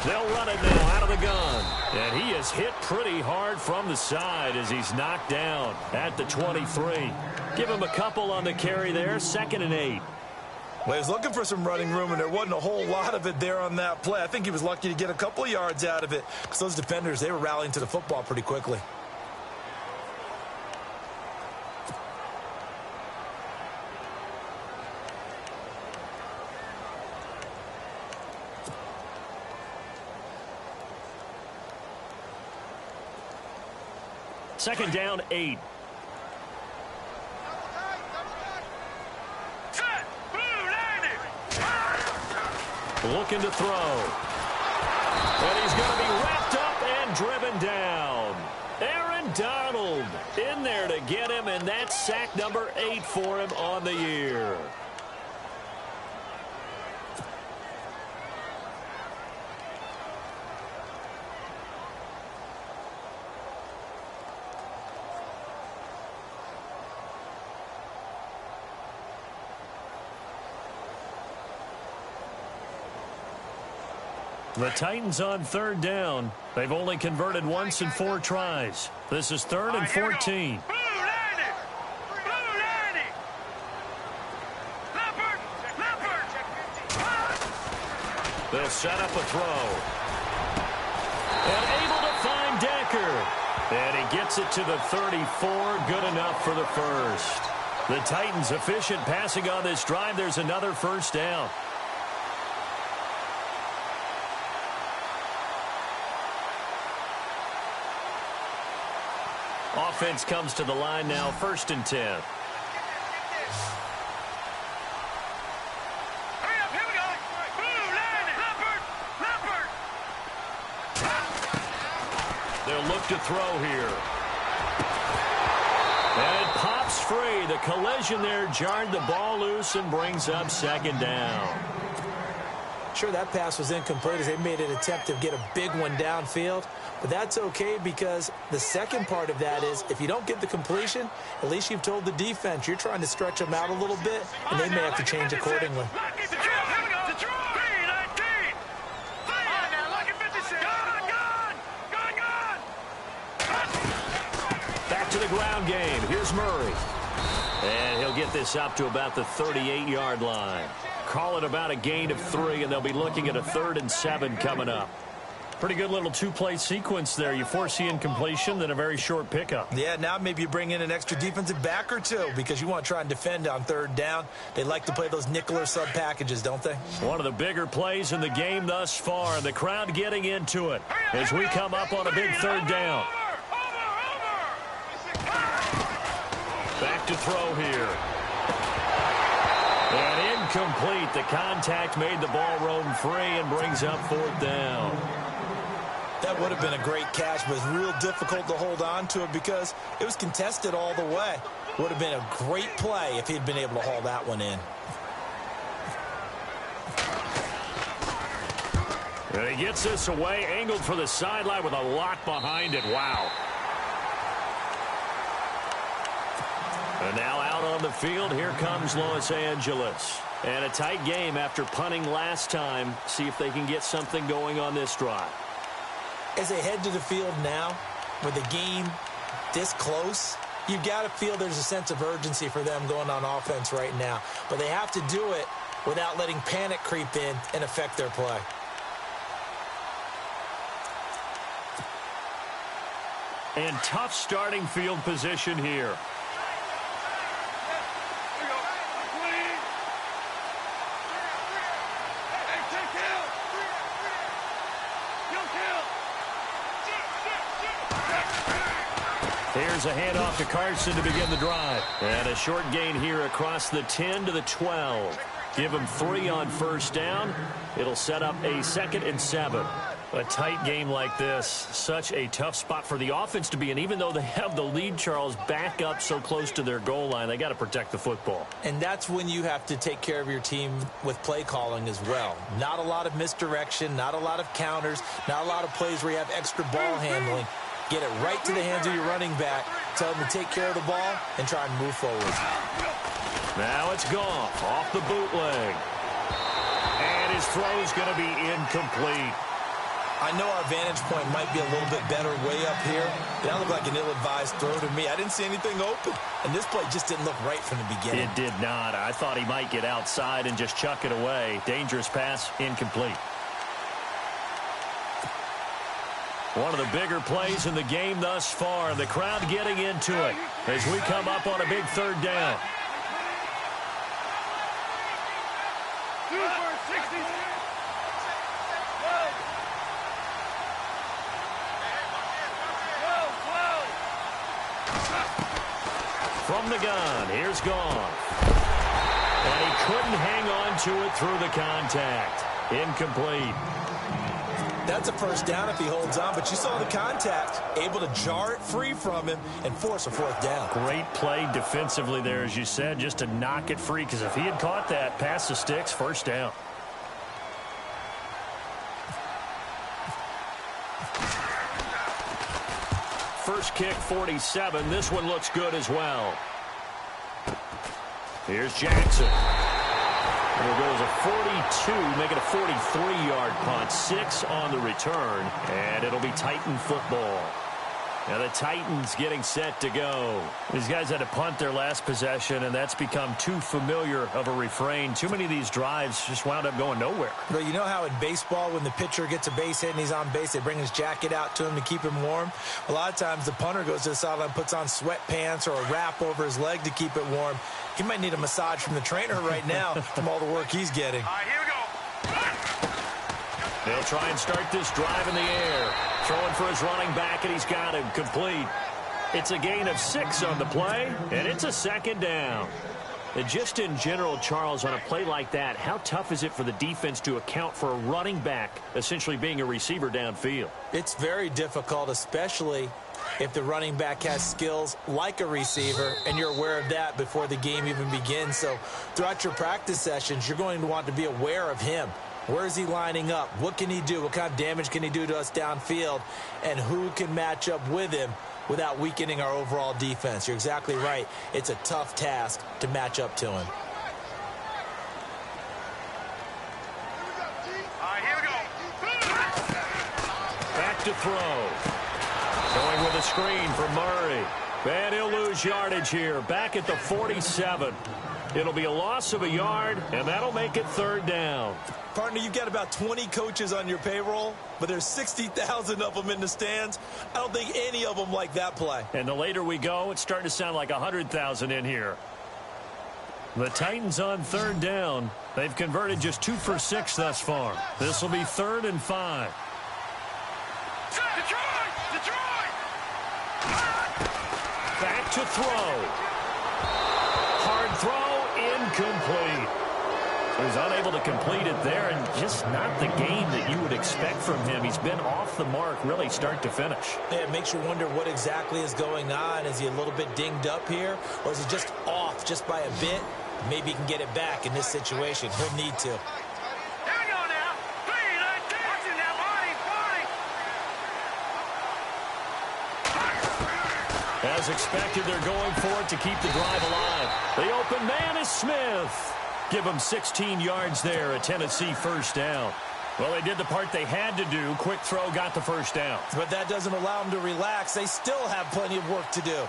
They'll run it now out of the gun. And he is hit pretty hard from the side as he's knocked down at the 23. Give him a couple on the carry there, 2nd and 8. Well, he was looking for some running room, and there wasn't a whole lot of it there on that play. I think he was lucky to get a couple of yards out of it because those defenders, they were rallying to the football pretty quickly. Second down, 8. Looking to throw. And he's going to be wrapped up and driven down. Aaron Donald in there to get him, and that's sack number 8 for him on the year. The Titans on 3rd down. They've only converted once in 4 tries. This is 3rd and 14. They'll set up a throw. And able to find Decker. And he gets it to the 34. Good enough for the first. The Titans efficient passing on this drive. There's another first down. Offense comes to the line now, 1st and 10. They'll look to throw here. And it pops free. The collision there jarred the ball loose and brings up 2nd down. Sure, that pass was incomplete as they made an attempt to get a big one downfield. But that's okay because the second part of that is if you don't get the completion, at least you've told the defense you're trying to stretch them out a little bit, and they may have to change accordingly. Back to the ground game. Here's Murray. And he'll get this up to about the 38-yard line. Call it about a gain of 3, and they'll be looking at a 3rd and 7 coming up. Pretty good little 2-play sequence there. You force the incompletion, then a very short pickup. Yeah, now maybe you bring in an extra defensive back or 2 because you want to try and defend on 3rd down. They like to play those nickel or sub packages, don't they? One of the bigger plays in the game thus far. The crowd getting into it as we come up on a big 3rd down. Back to throw here. And incomplete. The contact made the ball roam free and brings up 4th down. That would have been a great catch, but it's real difficult to hold on to it because it was contested all the way. Would have been a great play if he'd been able to haul that one in. And he gets this away, angled for the sideline with a lot behind it. Wow. And now out on the field, here comes Los Angeles. And a tight game after punting last time. See if they can get something going on this drive. As they head to the field now, with the game this close, you've got to feel there's a sense of urgency for them going on offense right now. But they have to do it without letting panic creep in and affect their play. And tough starting field position here. Here's a handoff to Carson to begin the drive. And a short gain here across the 10 to the 12. Give him 3 on 1st down. It'll set up a 2nd and 7. A tight game like this, such a tough spot for the offense to be in. Even though they have the lead, Charles, back up so close to their goal line, they got to protect the football. And that's when you have to take care of your team with play calling as well. Not a lot of misdirection, not a lot of counters, not a lot of plays where you have extra ball handling. Get it right to the hands of your running back. Tell him to take care of the ball and try and move forward. Now it's Goff off the bootleg. And his throw's going to be incomplete. I know our vantage point might be a little bit better way up here. That looked like an ill-advised throw to me. I didn't see anything open. And this play just didn't look right from the beginning. It did not. I thought he might get outside and just chuck it away. Dangerous pass, incomplete. One of the bigger plays in the game thus far. The crowd getting into it as we come up on a big 3rd down. From the gun, here's Goff. And he couldn't hang on to it through the contact. Incomplete. That's a first down if he holds on, but you saw the contact, able to jar it free from him and force a fourth down. Great play defensively there, as you said, just to knock it free, because if he had caught that, pass the sticks, first down. First kick, 47. This one looks good as well. Here's Jackson. And it goes a 42, make it a 43-yard punt. 6 on the return, and it'll be Titan football. Now the Titans getting set to go. These guys had to punt their last possession, and that's become too familiar of a refrain. Too many of these drives just wound up going nowhere. But you know how in baseball, when the pitcher gets a base hit and he's on base, they bring his jacket out to him to keep him warm? A lot of times the punter goes to the sideline, puts on sweatpants or a wrap over his leg to keep it warm. He might need a massage from the trainer right now from all the work he's getting. All right, here we go. They'll try and start this drive in the air. Throwing for his running back, and he's got him complete. It's a gain of 6 on the play, and it's a second down. And just in general, Charles, on a play like that, how tough is it for the defense to account for a running back essentially being a receiver downfield? It's very difficult, especially if the running back has skills like a receiver, and you're aware of that before the game even begins. So throughout your practice sessions, you're going to want to be aware of him. Where is he lining up? What can he do? What kind of damage can he do to us downfield? And who can match up with him without weakening our overall defense? You're exactly right. It's a tough task to match up to him. All right, here we go. Back to throw. Going with a screen for Murray. And he'll lose yardage here. Back at the 47. It'll be a loss of a yard, and that'll make it third down. Partner, you've got about 20 coaches on your payroll, but there's 60,000 of them in the stands. I don't think any of them like that play. And the later we go, it's starting to sound like 100,000 in here. The Titans on third down. They've converted just 2 for 6 thus far. This will be 3rd and 5. Detroit! Back to throw. Hard throw, incomplete. He's unable to complete it there, and just not the game that you would expect from him. He's been off the mark, really, start to finish. Yeah, it makes you wonder what exactly is going on. Is he a little bit dinged up here, or is he just off just by a bit? Maybe he can get it back in this situation. He'll need to. Here we go now. 3, 19. Watch it now, Marty. As expected, they're going for it to keep the drive alive. The open man is Smith. Give them 16 yards there, a Tennessee first down. Well, they did the part they had to do. Quick throw got the first down. But that doesn't allow them to relax. They still have plenty of work to do.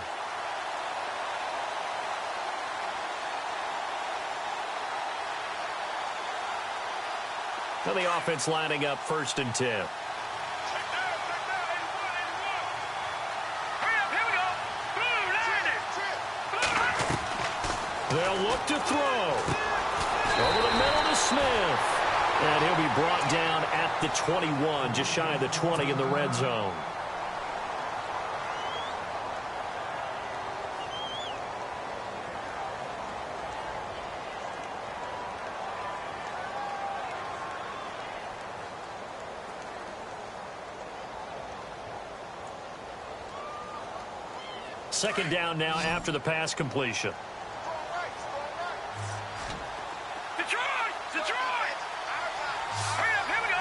Now the offense lining up 1st and 10. They'll look to throw. Over the middle to Smith. And he'll be brought down at the 21, just shy of the 20 in the red zone. Second down now after the pass completion. Detroit! Hurry up, here we go.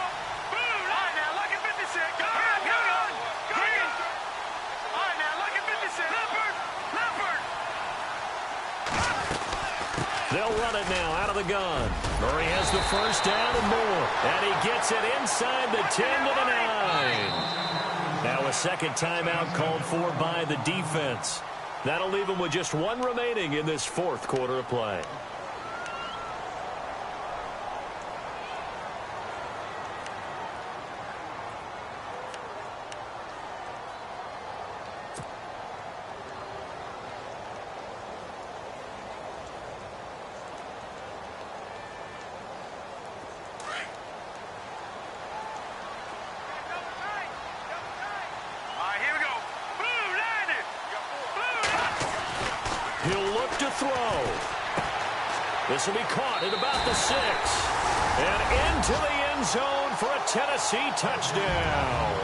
Boom! All right, now, look at 56. Hurry up, here we go. Green. All right, now, look at 56. Leopard! They'll run it now out of the gun. Murray has the first down and more. And he gets it inside the 10 to the 9. Now a second timeout called for by the defense. That'll leave them with just 1 remaining in this 4th quarter of play. He'll look to throw. This will be caught at about the 6. And into the end zone for a Tennessee touchdown.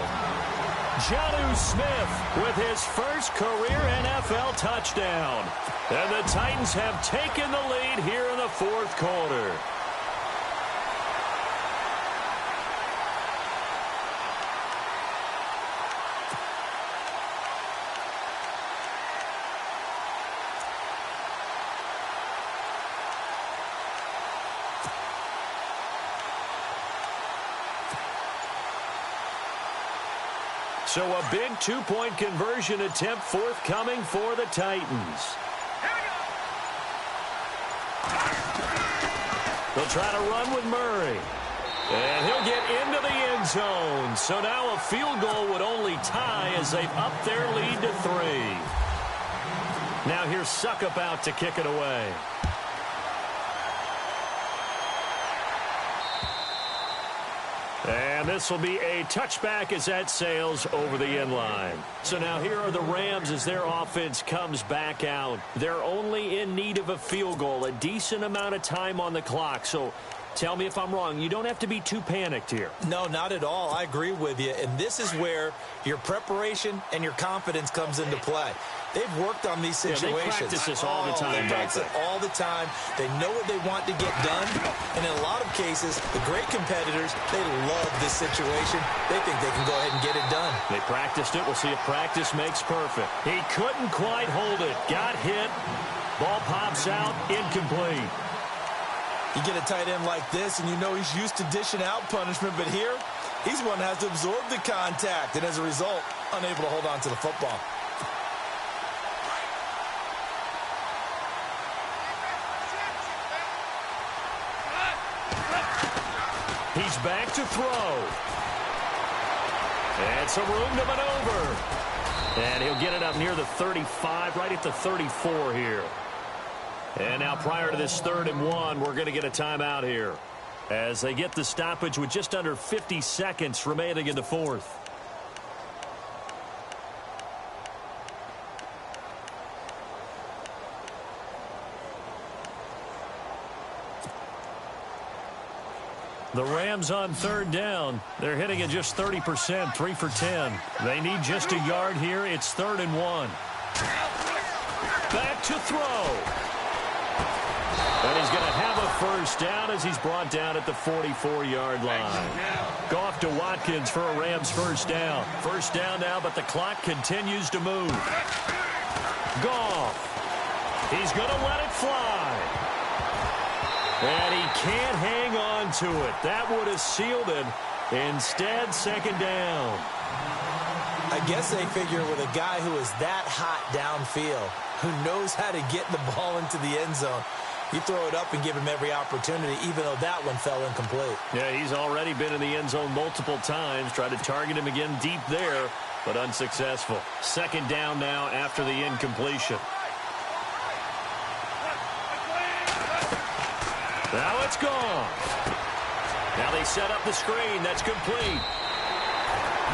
Jonnu Smith with his first career NFL touchdown. And the Titans have taken the lead here in the fourth quarter. So a big two-point conversion attempt forthcoming for the Titans. They'll try to run with Murray. And he'll get into the end zone. So now a field goal would only tie as they've upped their lead to 3. Now here's Suckup out to kick it away. And this will be a touchback as that sails over the end line. So now here are the Rams as their offense comes back out. They're only in need of a field goal, a decent amount of time on the clock. So tell me if I'm wrong. You don't have to be too panicked here. No, not at all. I agree with you. And this is where your preparation and your confidence comes into play. They've worked on these situations. They practice this all the time. They practice it all the time. They know what they want to get done. And in a lot of cases, the great competitors, they love this situation. They think they can go ahead and get it done. They practiced it. We'll see if practice makes perfect. He couldn't quite hold it. Got hit. Ball pops out. Incomplete. You get a tight end like this, and you know he's used to dishing out punishment. But here, he's one that has to absorb the contact. And as a result, unable to hold on to the football. He's back to throw. And some room to maneuver. And he'll get it up near the 35, right at the 34 here. And now prior to this 3rd and 1, we're going to get a timeout here as they get the stoppage with just under 50 seconds remaining in the fourth. The Rams on 3rd down. They're hitting at just 30%, 3 for 10. They need just a yard here. It's 3rd and 1. Back to throw. And he's going to have a first down as he's brought down at the 44-yard line. Goff to Watkins for a Rams first down. First down now, but the clock continues to move. Goff. He's going to let it fly. And he can't hang on to it. That would have sealed it. Instead, 2nd down. I guess they figure with a guy who is that hot downfield, who knows how to get the ball into the end zone, you throw it up and give him every opportunity, even though that one fell incomplete. Yeah, he's already been in the end zone multiple times. Tried to target him again deep there, but unsuccessful. 2nd down now after the incompletion. Now it's gone. Now they set up the screen. That's complete.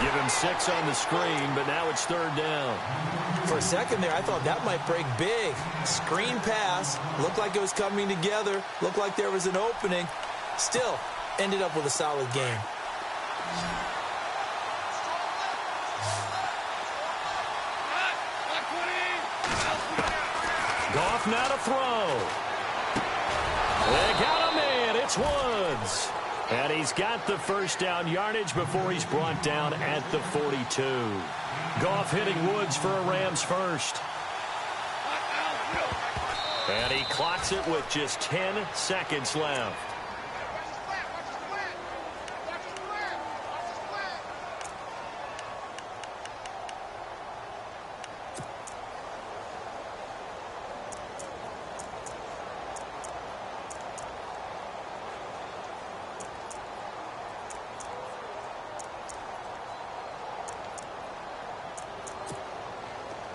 Give him 6 on the screen, but now it's 3rd down. For a second there, I thought that might break big. Screen pass. Looked like it was coming together. Looked like there was an opening. Still, ended up with a solid game. Goff now to throw. They got a man. It's Woods. And he's got the first down yardage before he's brought down at the 42. Goff hitting Woods for a Rams first. And he clocks it with just 10 seconds left.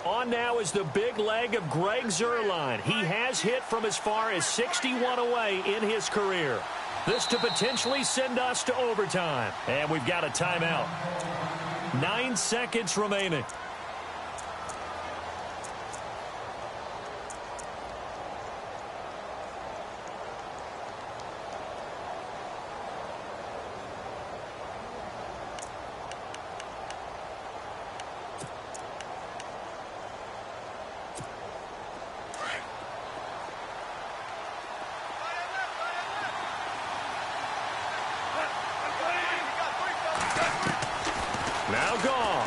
On now is the big leg of Greg Zuerlein. He has hit from as far as 61 away in his career. This to potentially send us to overtime. And we've got a timeout. 9 seconds remaining. Now Goff.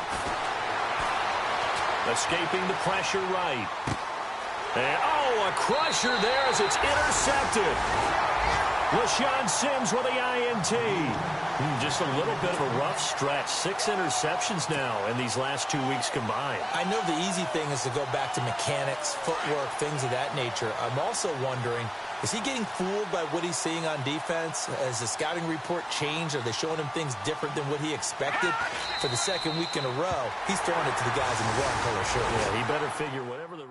Escaping the pressure right. And, a crusher there as it's intercepted. LaShawn Sims with the INT. Just a little bit of a rough stretch. 6 interceptions now in these last 2 weeks combined. I know the easy thing is to go back to mechanics, footwork, things of that nature. I'm also wondering, is he getting fooled by what he's seeing on defense? Has the scouting report changed? Are they showing him things different than what he expected? For the second week in a row, he's throwing it to the guys in the wrong color shirts. Yeah, he better figure whatever the